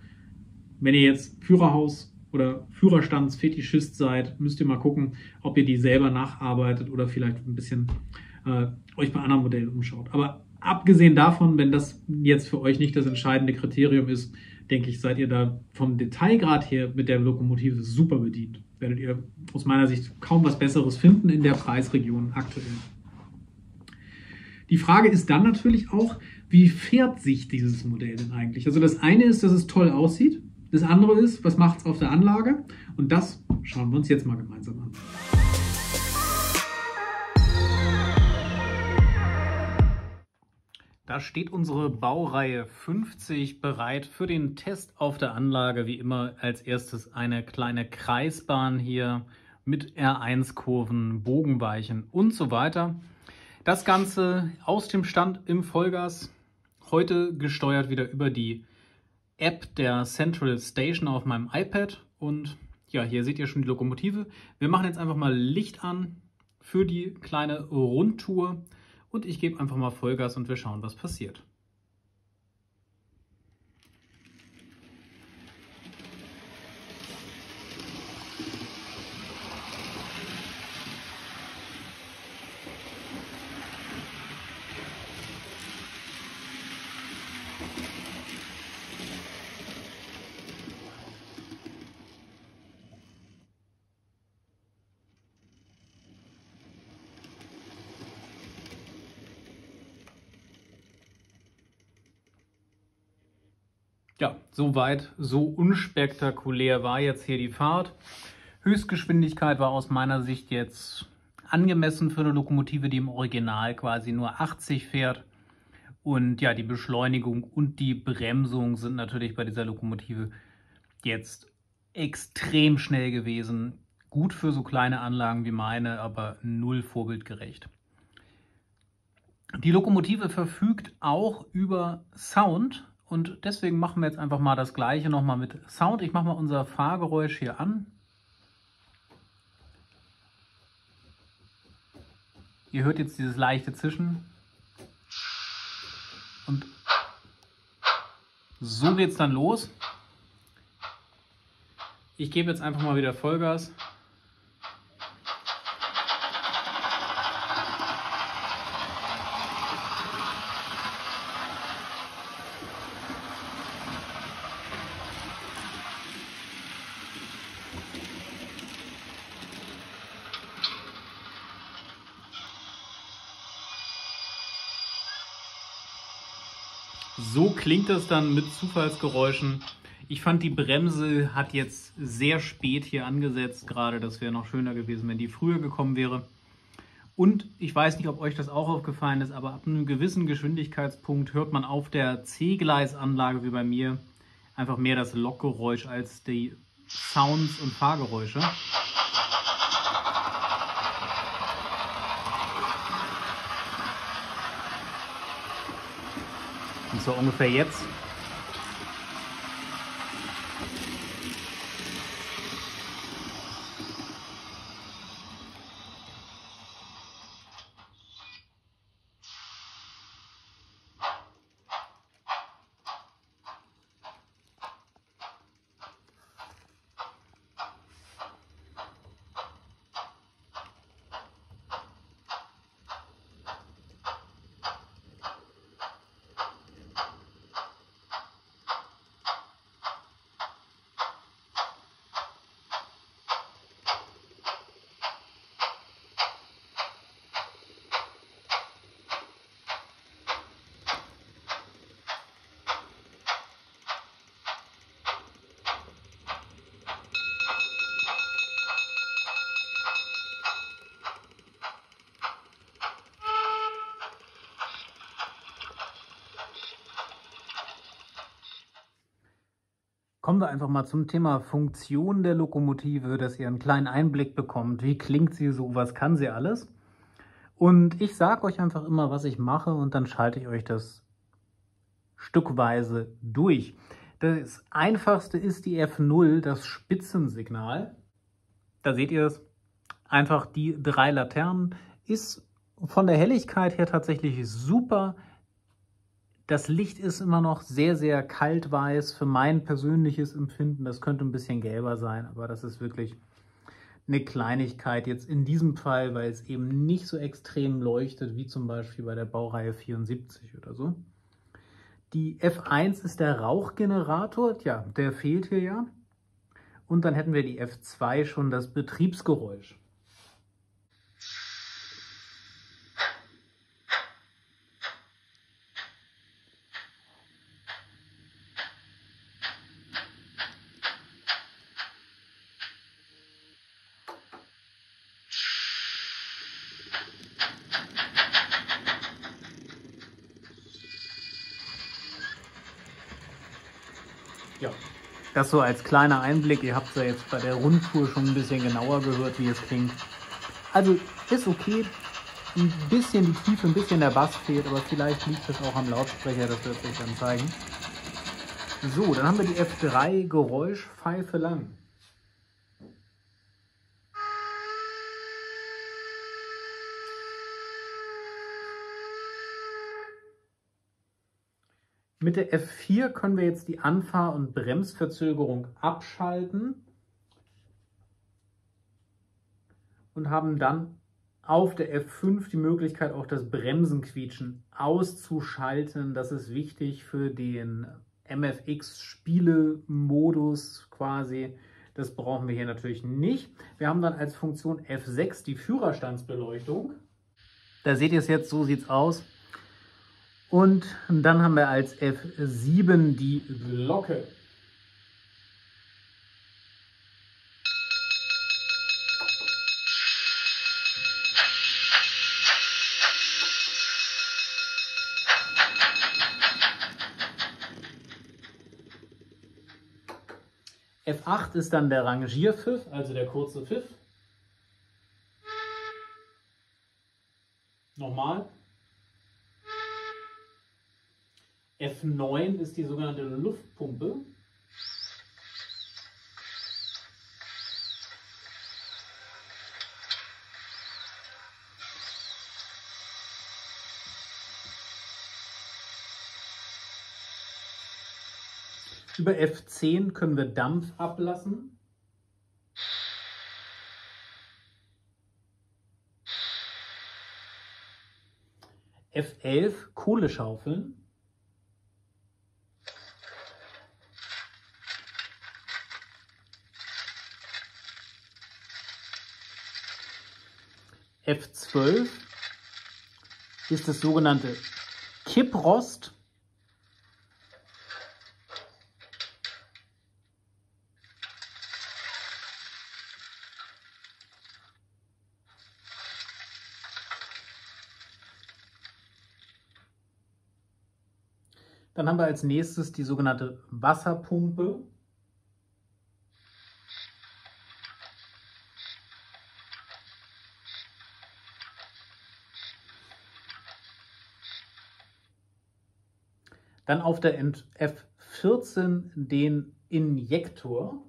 Wenn ihr jetzt Führerhaus oder Führerstandsfetischist seid, müsst ihr mal gucken, ob ihr die selber nacharbeitet oder vielleicht ein bisschen euch bei anderen Modellen umschaut. Aber abgesehen davon, wenn das jetzt für euch nicht das entscheidende Kriterium ist, denke ich, seid ihr da vom Detailgrad her mit der Lokomotive super bedient. Werdet ihr aus meiner Sicht kaum was Besseres finden in der Preisregion aktuell. Die Frage ist dann natürlich auch, wie fährt sich dieses Modell denn eigentlich? Also das eine ist, dass es toll aussieht. Das andere ist, was macht es auf der Anlage? Und das schauen wir uns jetzt mal gemeinsam an. Da steht unsere Baureihe 50 bereit für den Test auf der Anlage. Wie immer als erstes eine kleine Kreisbahn hier mit R1-Kurven, Bogenweichen und so weiter. Das Ganze aus dem Stand im Vollgas. Heute gesteuert wieder über die App der Central Station auf meinem iPad. Und ja, hier seht ihr schon die Lokomotive. Wir machen jetzt einfach mal Licht an für die kleine Rundtour. Und ich gebe einfach mal Vollgas und wir schauen, was passiert. Ja, soweit, so unspektakulär war jetzt hier die Fahrt. Höchstgeschwindigkeit war aus meiner Sicht jetzt angemessen für eine Lokomotive, die im Original quasi nur 80 fährt. Und ja, die Beschleunigung und die Bremsung sind natürlich bei dieser Lokomotive jetzt extrem schnell gewesen. Gut für so kleine Anlagen wie meine, aber null vorbildgerecht. Die Lokomotive verfügt auch über Sound. Und deswegen machen wir jetzt einfach mal das gleiche nochmal mit Sound. Ich mache mal unser Fahrgeräusch hier an. Ihr hört jetzt dieses leichte Zischen. Und so geht es dann los. Ich gebe jetzt einfach mal wieder Vollgas. So klingt es dann mit Zufallsgeräuschen. Ich fand, die Bremse hat jetzt sehr spät hier angesetzt. Gerade das wäre noch schöner gewesen, wenn die früher gekommen wäre. Und ich weiß nicht, ob euch das auch aufgefallen ist, aber ab einem gewissen Geschwindigkeitspunkt hört man auf der C-Gleisanlage wie bei mir einfach mehr das Lokgeräusch als die Sounds und Fahrgeräusche. Und so ungefähr jetzt. Kommen wir einfach mal zum Thema Funktion der Lokomotive, dass ihr einen kleinen Einblick bekommt. Wie klingt sie so? Was kann sie alles? Und ich sage euch einfach immer, was ich mache und dann schalte ich euch das stückweise durch. Das einfachste ist die F0, das Spitzensignal. Da seht ihr es. Einfach die 3 Laternen. Ist von der Helligkeit her tatsächlich super. Das Licht ist immer noch sehr, sehr kaltweiß für mein persönliches Empfinden. Das könnte ein bisschen gelber sein, aber das ist wirklich eine Kleinigkeit jetzt in diesem Fall, weil es eben nicht so extrem leuchtet, wie zum Beispiel bei der Baureihe 74 oder so. Die F1 ist der Rauchgenerator, tja, der fehlt hier ja. Und dann hätten wir die F2 schon das Betriebsgeräusch. Das so als kleiner Einblick. Ihr habt es ja jetzt bei der Rundtour schon ein bisschen genauer gehört, wie es klingt. Also ist okay. Ein bisschen die Tiefe, ein bisschen der Bass fehlt, aber vielleicht liegt es auch am Lautsprecher, das wird sich dann zeigen. So, dann haben wir die F3 Geräuschpfeife lang. Mit der F4 können wir jetzt die Anfahr- und Bremsverzögerung abschalten und haben dann auf der F5 die Möglichkeit, auch das Bremsenquietschen auszuschalten. Das ist wichtig für den MFX-Spielemodus quasi. Das brauchen wir hier natürlich nicht. Wir haben dann als Funktion F6 die Führerstandsbeleuchtung. Da seht ihr es jetzt, so sieht es aus. Und dann haben wir als F7 die Glocke. F8 ist dann der Rangierpfiff, also der kurze Pfiff. Nochmal. F9 ist die sogenannte Luftpumpe. Über F10 können wir Dampf ablassen. F11 Kohleschaufeln. F12 ist das sogenannte Kipprost. Dann haben wir als nächstes die sogenannte Wasserpumpe. Dann auf der F14 den Injektor.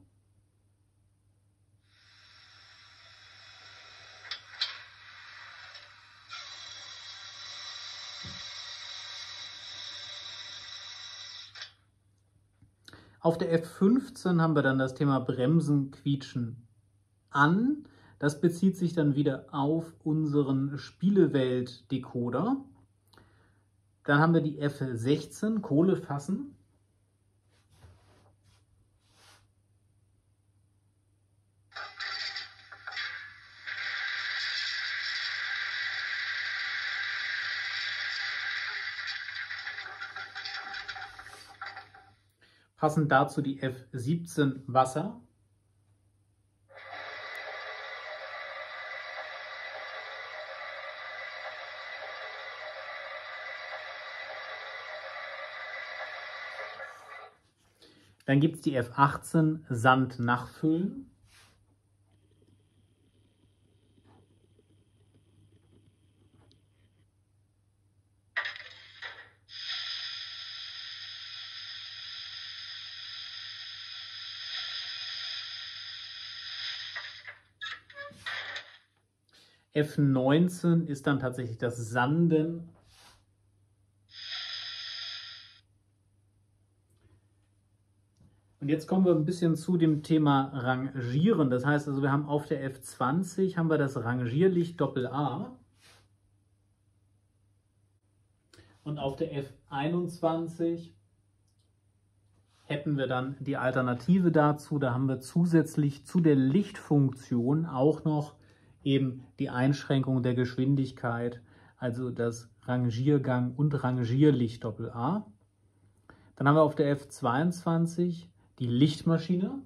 Auf der F15 haben wir dann das Thema Bremsen, Quietschen an. Das bezieht sich dann wieder auf unseren Spielewelt-Decoder. Dann haben wir die F16, Kohle fassen. Passend dazu die F17 Wasser. Dann gibt es die F18 Sand nachfüllen. F19 ist dann tatsächlich das Sanden. Und jetzt kommen wir ein bisschen zu dem Thema Rangieren. Das heißt also, wir haben auf der F20 haben wir das Rangierlicht Doppel-A. Und auf der F21 hätten wir dann die Alternative dazu. Da haben wir zusätzlich zu der Lichtfunktion auch noch eben die Einschränkung der Geschwindigkeit, also das Rangiergang und Rangierlicht Doppel-A. Dann haben wir auf der F22 die Lichtmaschine.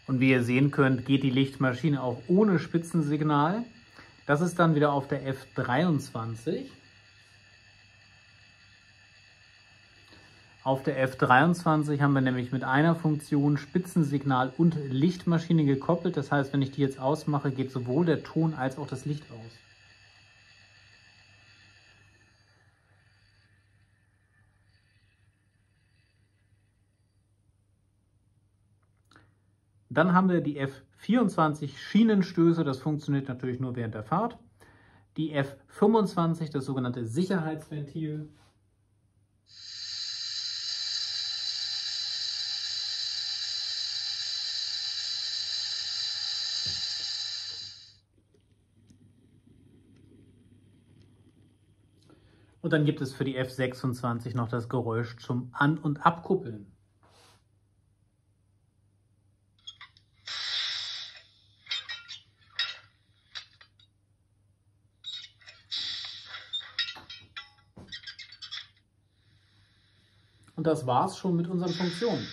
Und wie ihr sehen könnt, geht die Lichtmaschine auch ohne Spitzensignal. Das ist dann wieder auf der F23. Auf der F23 haben wir nämlich mit einer Funktion Spitzensignal und Lichtmaschine gekoppelt. Das heißt, wenn ich die jetzt ausmache, geht sowohl der Ton als auch das Licht aus. Dann haben wir die F24 Schienenstöße, das funktioniert natürlich nur während der Fahrt. Die F25, das sogenannte Sicherheitsventil. Und dann gibt es für die F26 noch das Geräusch zum An- und Abkuppeln. Und das war's schon mit unseren Funktionen.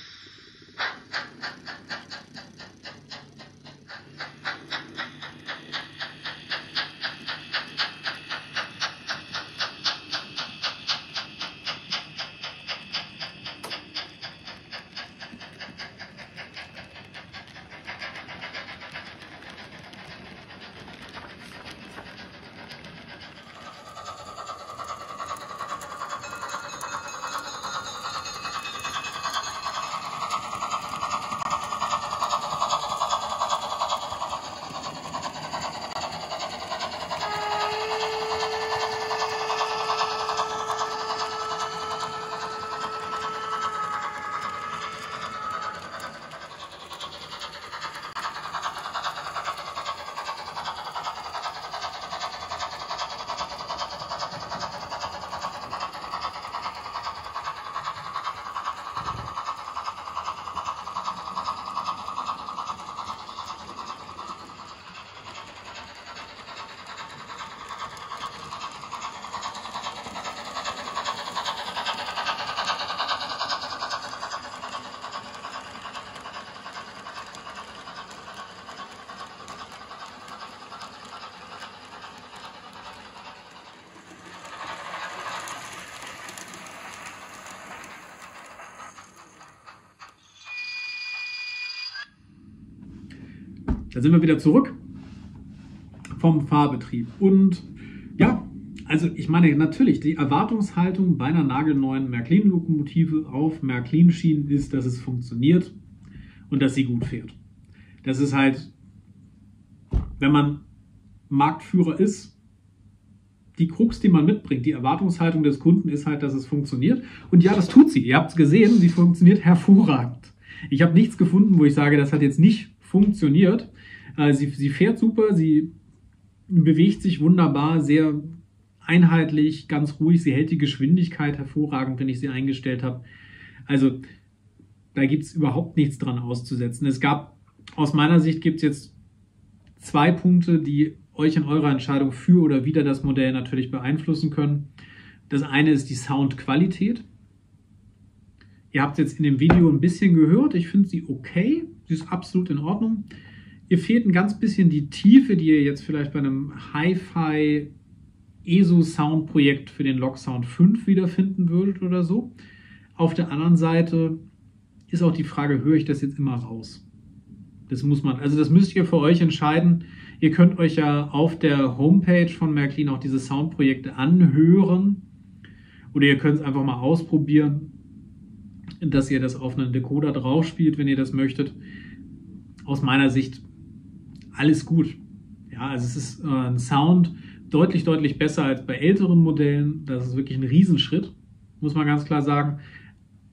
Da sind wir wieder zurück vom Fahrbetrieb. Und ja, also ich meine natürlich, die Erwartungshaltung bei einer nagelneuen Märklin-Lokomotive auf Märklin-Schienen ist, dass es funktioniert und dass sie gut fährt. Das ist halt, wenn man Marktführer ist, die Krux, die man mitbringt. Die Erwartungshaltung des Kunden ist halt, dass es funktioniert. Und ja, das tut sie. Ihr habt es gesehen, sie funktioniert hervorragend. Ich habe nichts gefunden, wo ich sage, das hat jetzt nicht funktioniert. Sie fährt super, sie bewegt sich wunderbar, sehr einheitlich, ganz ruhig. Sie hält die Geschwindigkeit hervorragend, wenn ich sie eingestellt habe. Also da gibt es überhaupt nichts dran auszusetzen. Aus meiner Sicht gibt es jetzt 2 Punkte, die euch in eurer Entscheidung für oder wider das Modell natürlich beeinflussen können. Das eine ist die Soundqualität. Ihr habt es jetzt in dem Video ein bisschen gehört. Ich finde sie okay. Sie ist absolut in Ordnung. Ihr fehlt ein ganz bisschen die Tiefe, die ihr jetzt vielleicht bei einem Hi-Fi ESO-Sound-Projekt für den Logsound 5 wiederfinden würdet oder so. Auf der anderen Seite ist auch die Frage, höre ich das jetzt immer raus? Das müsst ihr für euch entscheiden. Ihr könnt euch ja auf der Homepage von Märklin auch diese Soundprojekte anhören. Oder ihr könnt es einfach mal ausprobieren, dass ihr das auf einen Decoder drauf spielt, wenn ihr das möchtet. Aus meiner Sicht alles gut. Ja, also es ist ein Sound deutlich, deutlich besser als bei älteren Modellen. Das ist wirklich ein Riesenschritt, muss man ganz klar sagen.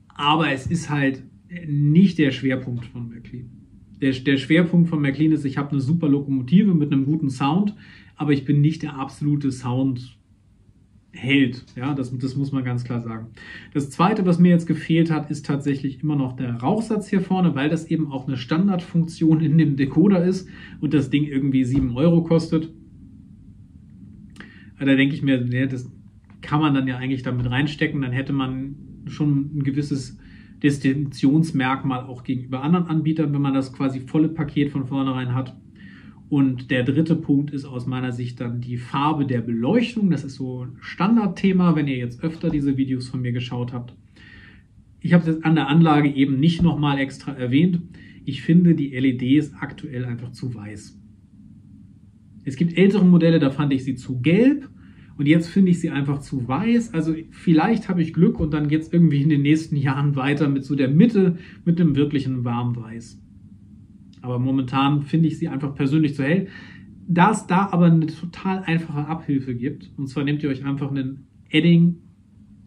Aber es ist halt nicht der Schwerpunkt von Märklin. Der Schwerpunkt von Märklin ist, ich habe eine super Lokomotive mit einem guten Sound, aber ich bin nicht der absolute Soundheld. Ja, das muss man ganz klar sagen. Das Zweite, was mir jetzt gefehlt hat, ist tatsächlich immer noch der Rauchsatz hier vorne, weil das eben auch eine Standardfunktion in dem Decoder ist und das Ding irgendwie 7 € kostet. Da denke ich mir, das kann man dann ja eigentlich damit reinstecken, dann hätte man schon ein gewisses Distinktionsmerkmal auch gegenüber anderen Anbietern, wenn man das quasi volle Paket von vornherein hat. Und der dritte Punkt ist aus meiner Sicht dann die Farbe der Beleuchtung. Das ist so ein Standardthema, wenn ihr jetzt öfter diese Videos von mir geschaut habt. Ich habe es jetzt an der Anlage eben nicht nochmal extra erwähnt. Ich finde, die LED ist aktuell einfach zu weiß. Es gibt ältere Modelle, da fand ich sie zu gelb. Und jetzt finde ich sie einfach zu weiß. Also vielleicht habe ich Glück und dann geht es irgendwie in den nächsten Jahren weiter mit so der Mitte, mit einem wirklichen Warmweiß. Aber momentan finde ich sie einfach persönlich zu hell. Da es da aber eine total einfache Abhilfe gibt, und zwar nehmt ihr euch einfach einen Edding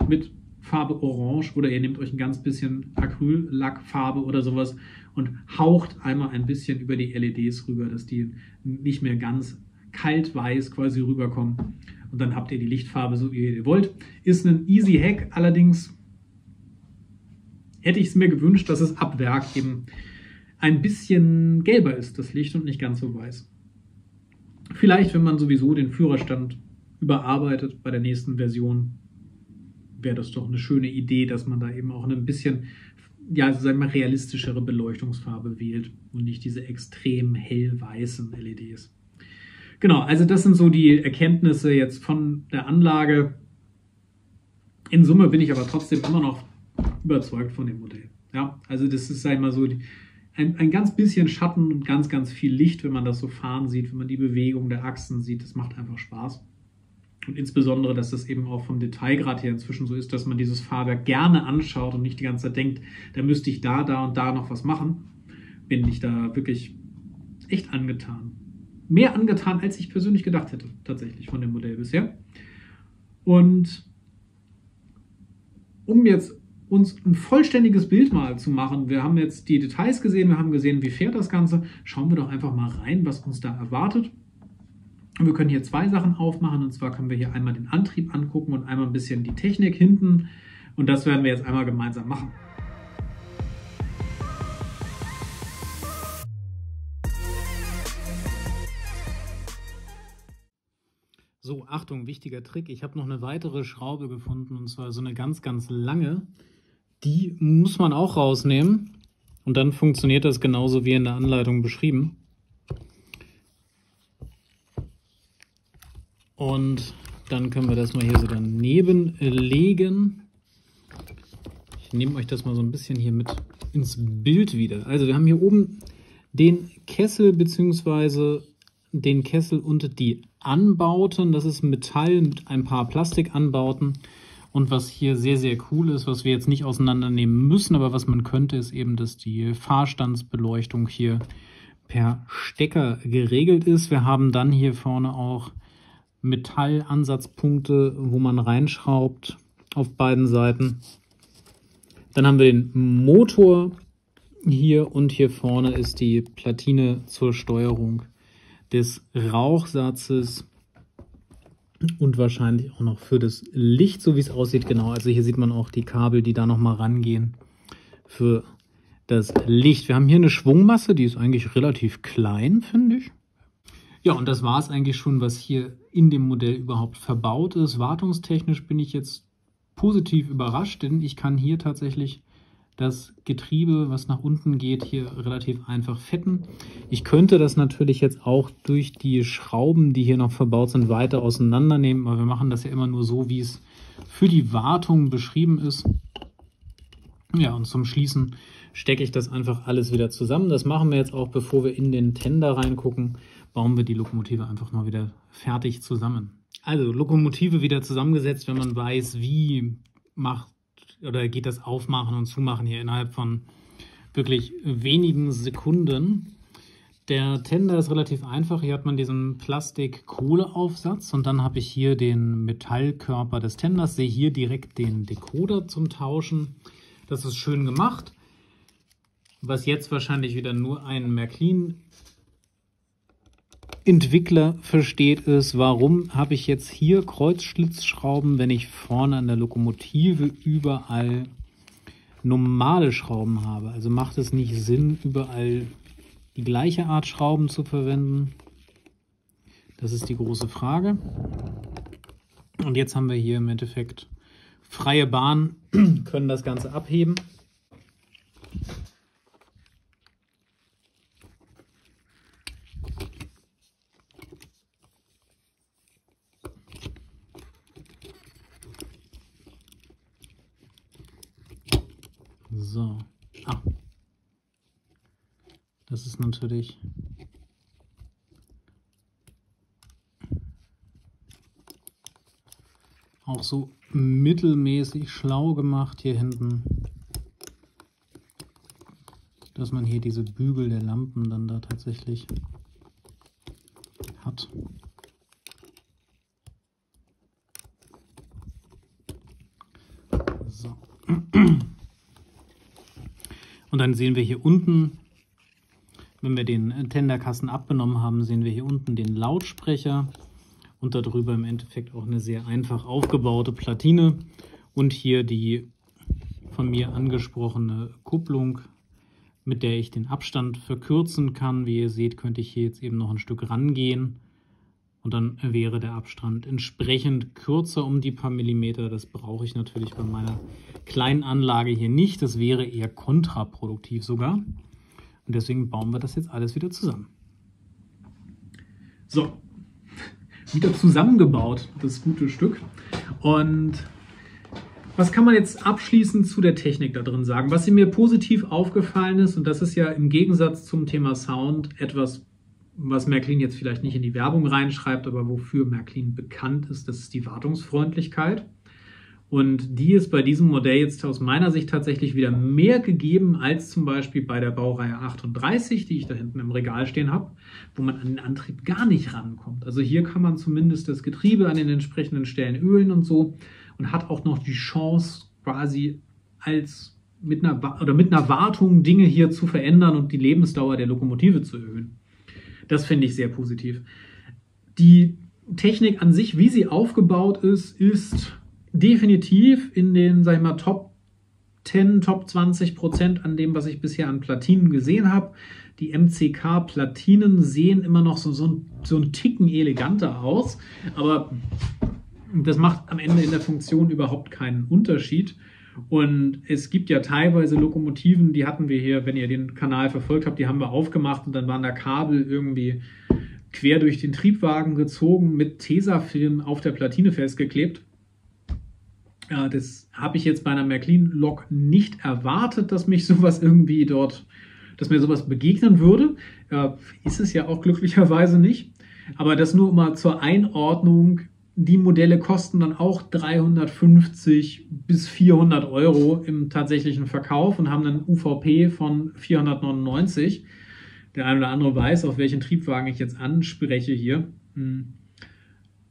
mit Farbe Orange oder ihr nehmt euch ein ganz bisschen Acryllackfarbe oder sowas und haucht einmal ein bisschen über die LEDs rüber, dass die nicht mehr ganz kalt weiß quasi rüberkommen. Und dann habt ihr die Lichtfarbe so, wie ihr wollt. Ist ein easy Hack, allerdings hätte ich es mir gewünscht, dass es ab Werk eben ein bisschen gelber ist, das Licht, und nicht ganz so weiß. Vielleicht, wenn man sowieso den Führerstand überarbeitet bei der nächsten Version, wäre das doch eine schöne Idee, dass man da eben auch ein bisschen, ja, sagen wir mal, realistischere Beleuchtungsfarbe wählt und nicht diese extrem hellweißen LEDs. Genau, also das sind so die Erkenntnisse jetzt von der Anlage. In Summe bin ich aber trotzdem immer noch überzeugt von dem Modell. Ja, also das ist, sag ich mal so, ein ganz bisschen Schatten und ganz, ganz viel Licht, wenn man das so fahren sieht, wenn man die Bewegung der Achsen sieht. Das macht einfach Spaß. Und insbesondere, dass das eben auch vom Detailgrad her inzwischen so ist, dass man dieses Fahrwerk gerne anschaut und nicht die ganze Zeit denkt, da müsste ich da und da noch was machen. Bin ich da wirklich echt angetan. Mehr angetan, als ich persönlich gedacht hätte, tatsächlich von dem Modell bisher. Und um jetzt uns ein vollständiges Bild mal zu machen, wir haben jetzt die Details gesehen, wir haben gesehen, wie fährt das Ganze, schauen wir doch einfach mal rein, was uns da erwartet. Und wir können hier zwei Sachen aufmachen, und zwar können wir hier einmal den Antrieb angucken und einmal ein bisschen die Technik hinten, und das werden wir jetzt einmal gemeinsam machen. So, Achtung, wichtiger Trick. Ich habe noch eine weitere Schraube gefunden, und zwar so eine ganz, ganz lange. Die muss man auch rausnehmen, und dann funktioniert das genauso wie in der Anleitung beschrieben. Und dann können wir das mal hier so daneben legen. Ich nehme euch das mal so ein bisschen hier mit ins Bild wieder. Also wir haben hier oben den Kessel bzw. den Kessel und die Anbauten. Das ist Metall mit ein paar Plastikanbauten. Und was hier sehr, sehr cool ist, was wir jetzt nicht auseinandernehmen müssen, aber was man könnte, ist eben, dass die Fahrstandsbeleuchtung hier per Stecker geregelt ist. Wir haben dann hier vorne auch Metallansatzpunkte, wo man reinschraubt auf beiden Seiten. Dann haben wir den Motor hier, und hier vorne ist die Platine zur Steuerung des Rauchsatzes und wahrscheinlich auch noch für das Licht, so wie es aussieht. Genau, also hier sieht man auch die Kabel, die da nochmal rangehen für das Licht. Wir haben hier eine Schwungmasse, die ist eigentlich relativ klein, finde ich. Ja, und das war es eigentlich schon, was hier in dem Modell überhaupt verbaut ist. Wartungstechnisch bin ich jetzt positiv überrascht, denn ich kann hier tatsächlich das Getriebe, was nach unten geht, hier relativ einfach fetten. Ich könnte das natürlich jetzt auch durch die Schrauben, die hier noch verbaut sind, weiter auseinandernehmen, aber wir machen das ja immer nur so, wie es für die Wartung beschrieben ist. Ja, und zum Schließen stecke ich das einfach alles wieder zusammen. Das machen wir jetzt auch, bevor wir in den Tender reingucken, bauen wir die Lokomotive einfach mal wieder fertig zusammen. Also Lokomotive wieder zusammengesetzt, wenn man weiß, wie geht das Aufmachen und Zumachen hier innerhalb von wirklich wenigen Sekunden. Der Tender ist relativ einfach. Hier hat man diesen Plastik-Kohleaufsatz und dann habe ich hier den Metallkörper des Tenders. Sehe hier direkt den Decoder zum Tauschen. Das ist schön gemacht. Was jetzt wahrscheinlich wieder nur ein Märklin-Entwickler versteht, ist, warum habe ich jetzt hier Kreuzschlitzschrauben, wenn ich vorne an der Lokomotive überall normale Schrauben habe. Also macht es nicht Sinn, überall die gleiche Art Schrauben zu verwenden? Das ist die große Frage. Und jetzt haben wir hier im Endeffekt freie Bahn, können das Ganze abheben. So. Das ist natürlich auch so mittelmäßig schlau gemacht hier hinten, dass man hier diese Bügel der Lampen dann da tatsächlich hat. So. Und dann sehen wir hier unten, wenn wir den Tenderkasten abgenommen haben, sehen wir hier unten den Lautsprecher und darüber im Endeffekt auch eine sehr einfach aufgebaute Platine und hier die von mir angesprochene Kupplung, mit der ich den Abstand verkürzen kann. Wie ihr seht, könnte ich hier jetzt eben noch ein Stück rangehen und dann wäre der Abstand entsprechend kürzer um die paar Millimeter. Das brauche ich natürlich bei meiner kleinen Anlage hier nicht. Das wäre eher kontraproduktiv sogar. Und deswegen bauen wir das jetzt alles wieder zusammen. So, wieder zusammengebaut, das gute Stück. Und was kann man jetzt abschließend zu der Technik da drin sagen? Was mir positiv aufgefallen ist, und das ist ja im Gegensatz zum Thema Sound etwas, was Märklin jetzt vielleicht nicht in die Werbung reinschreibt, aber wofür Märklin bekannt ist, das ist die Wartungsfreundlichkeit. Und die ist bei diesem Modell jetzt aus meiner Sicht tatsächlich wieder mehr gegeben als zum Beispiel bei der Baureihe 38, die ich da hinten im Regal stehen habe, wo man an den Antrieb gar nicht rankommt. Also hier kann man zumindest das Getriebe an den entsprechenden Stellen ölen und so und hat auch noch die Chance quasi mit einer Wartung Dinge hier zu verändern und die Lebensdauer der Lokomotive zu erhöhen. Das finde ich sehr positiv. Die Technik an sich, wie sie aufgebaut ist, ist definitiv in den, sag ich mal, Top 10, Top 20% an dem, was ich bisher an Platinen gesehen habe. Die MCK-Platinen sehen immer noch so einen Ticken eleganter aus, aber das macht am Ende in der Funktion überhaupt keinen Unterschied. Und es gibt ja teilweise Lokomotiven, die hatten wir hier, wenn ihr den Kanal verfolgt habt, die haben wir aufgemacht und dann waren da Kabel irgendwie quer durch den Triebwagen gezogen, mit Tesafilm auf der Platine festgeklebt. Ja, das habe ich jetzt bei einer Märklin-Lok nicht erwartet, dass mir sowas begegnen würde. Ist es ja auch glücklicherweise nicht. Aber das nur mal zur Einordnung. Die Modelle kosten dann auch 350 bis 400 Euro im tatsächlichen Verkauf und haben einen UVP von 499. Der eine oder andere weiß, auf welchen Triebwagen ich jetzt anspreche hier.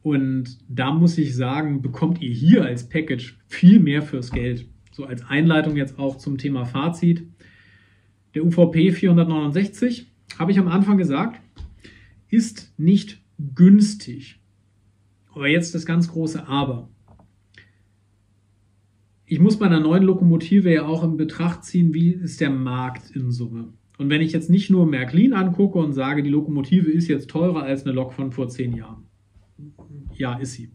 Und da muss ich sagen, bekommt ihr hier als Package viel mehr fürs Geld. So als Einleitung jetzt auch zum Thema Fazit. Der UVP 469, habe ich am Anfang gesagt, ist nicht günstig. Aber jetzt das ganz große Aber. Ich muss bei einer neuen Lokomotive ja auch in Betracht ziehen, wie ist der Markt in Summe. Und wenn ich jetzt nicht nur Märklin angucke und sage, die Lokomotive ist jetzt teurer als eine Lok von vor 10 Jahren. Ja, ist sie.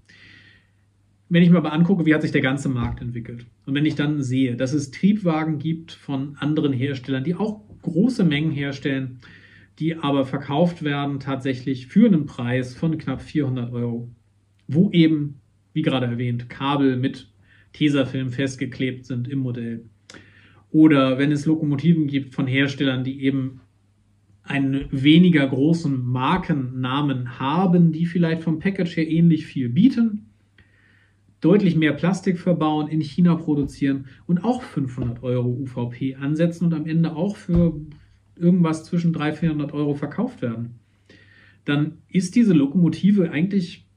Wenn ich mir aber angucke, wie hat sich der ganze Markt entwickelt und wenn ich dann sehe, dass es Triebwagen gibt von anderen Herstellern, die auch große Mengen herstellen, die aber verkauft werden tatsächlich für einen Preis von knapp 400 Euro, wo eben, wie gerade erwähnt, Kabel mit Tesafilm festgeklebt sind im Modell. Oder wenn es Lokomotiven gibt von Herstellern, die eben einen weniger großen Markennamen haben, die vielleicht vom Package her ähnlich viel bieten, deutlich mehr Plastik verbauen, in China produzieren und auch 500 Euro UVP ansetzen und am Ende auch für irgendwas zwischen 300 und 400 Euro verkauft werden, dann ist diese Lokomotive eigentlich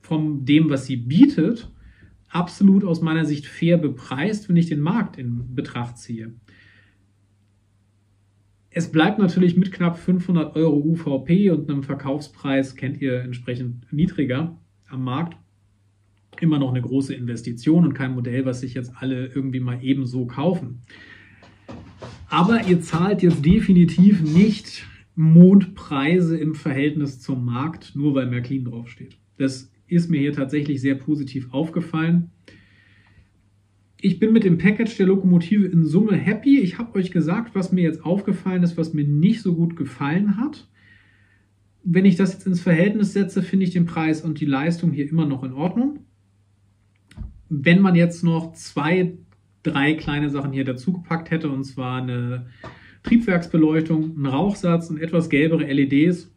von dem, was sie bietet, absolut aus meiner Sicht fair bepreist, wenn ich den Markt in Betracht ziehe. Es bleibt natürlich mit knapp 500 Euro UVP und einem Verkaufspreis, kennt ihr, entsprechend niedriger am Markt, immer noch eine große Investition und kein Modell, was sich jetzt alle irgendwie mal ebenso kaufen. Aber ihr zahlt jetzt definitiv nicht Mondpreise im Verhältnis zum Markt, nur weil Märklin draufsteht. Das ist mir hier tatsächlich sehr positiv aufgefallen. Ich bin mit dem Package der Lokomotive in Summe happy. Ich habe euch gesagt, was mir jetzt aufgefallen ist, was mir nicht so gut gefallen hat. Wenn ich das jetzt ins Verhältnis setze, finde ich den Preis und die Leistung hier immer noch in Ordnung. Wenn man jetzt noch 2, 3 kleine Sachen hier dazu gepackt hätte, und zwar eine Triebwerksbeleuchtung, einen Rauchsatz und etwas gelbere LEDs,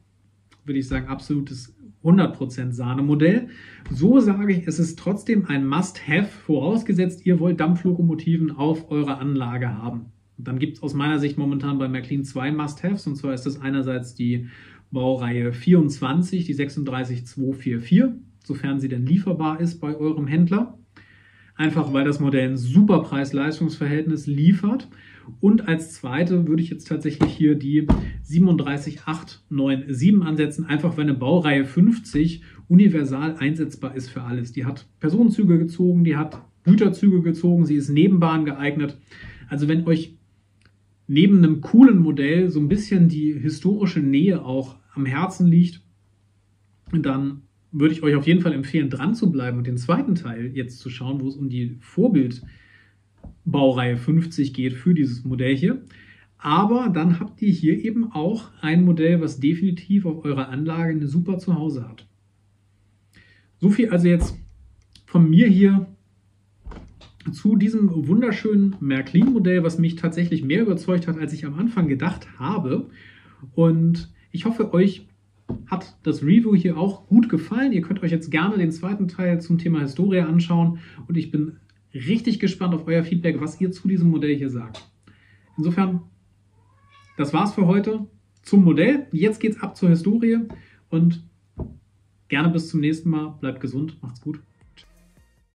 würde ich sagen, absolutes 100% Sahnemodell. So sage ich, es ist trotzdem ein Must-Have, vorausgesetzt, ihr wollt Dampflokomotiven auf eurer Anlage haben. Und dann gibt es aus meiner Sicht momentan bei Märklin 2 Must-Haves, und zwar ist das einerseits die Baureihe 24, die 36244, sofern sie denn lieferbar ist bei eurem Händler. Einfach weil das Modell ein super Preis-Leistungs-Verhältnis liefert. Und als zweite würde ich jetzt tatsächlich hier die 37897 ansetzen, einfach weil eine Baureihe 50 universal einsetzbar ist für alles. Die hat Personenzüge gezogen, die hat Güterzüge gezogen, sie ist Nebenbahn geeignet. Also wenn euch neben einem coolen Modell so ein bisschen die historische Nähe auch am Herzen liegt, dann würde ich euch auf jeden Fall empfehlen, dran zu bleiben und den zweiten Teil jetzt zu schauen, wo es um die Vorbildbaureihe 50 geht für dieses Modell hier. Aber dann habt ihr hier eben auch ein Modell, was definitiv auf eurer Anlage eine super Zuhause hat. So viel also jetzt von mir hier zu diesem wunderschönen Märklin-Modell, was mich tatsächlich mehr überzeugt hat, als ich am Anfang gedacht habe. Und ich hoffe, euch hat das Review hier auch gut gefallen. Ihr könnt euch jetzt gerne den zweiten Teil zum Thema Historia anschauen und ich bin richtig gespannt auf euer Feedback, was ihr zu diesem Modell hier sagt. Insofern, das war's für heute zum Modell. Jetzt geht's ab zur Historie und gerne bis zum nächsten Mal. Bleibt gesund, macht's gut.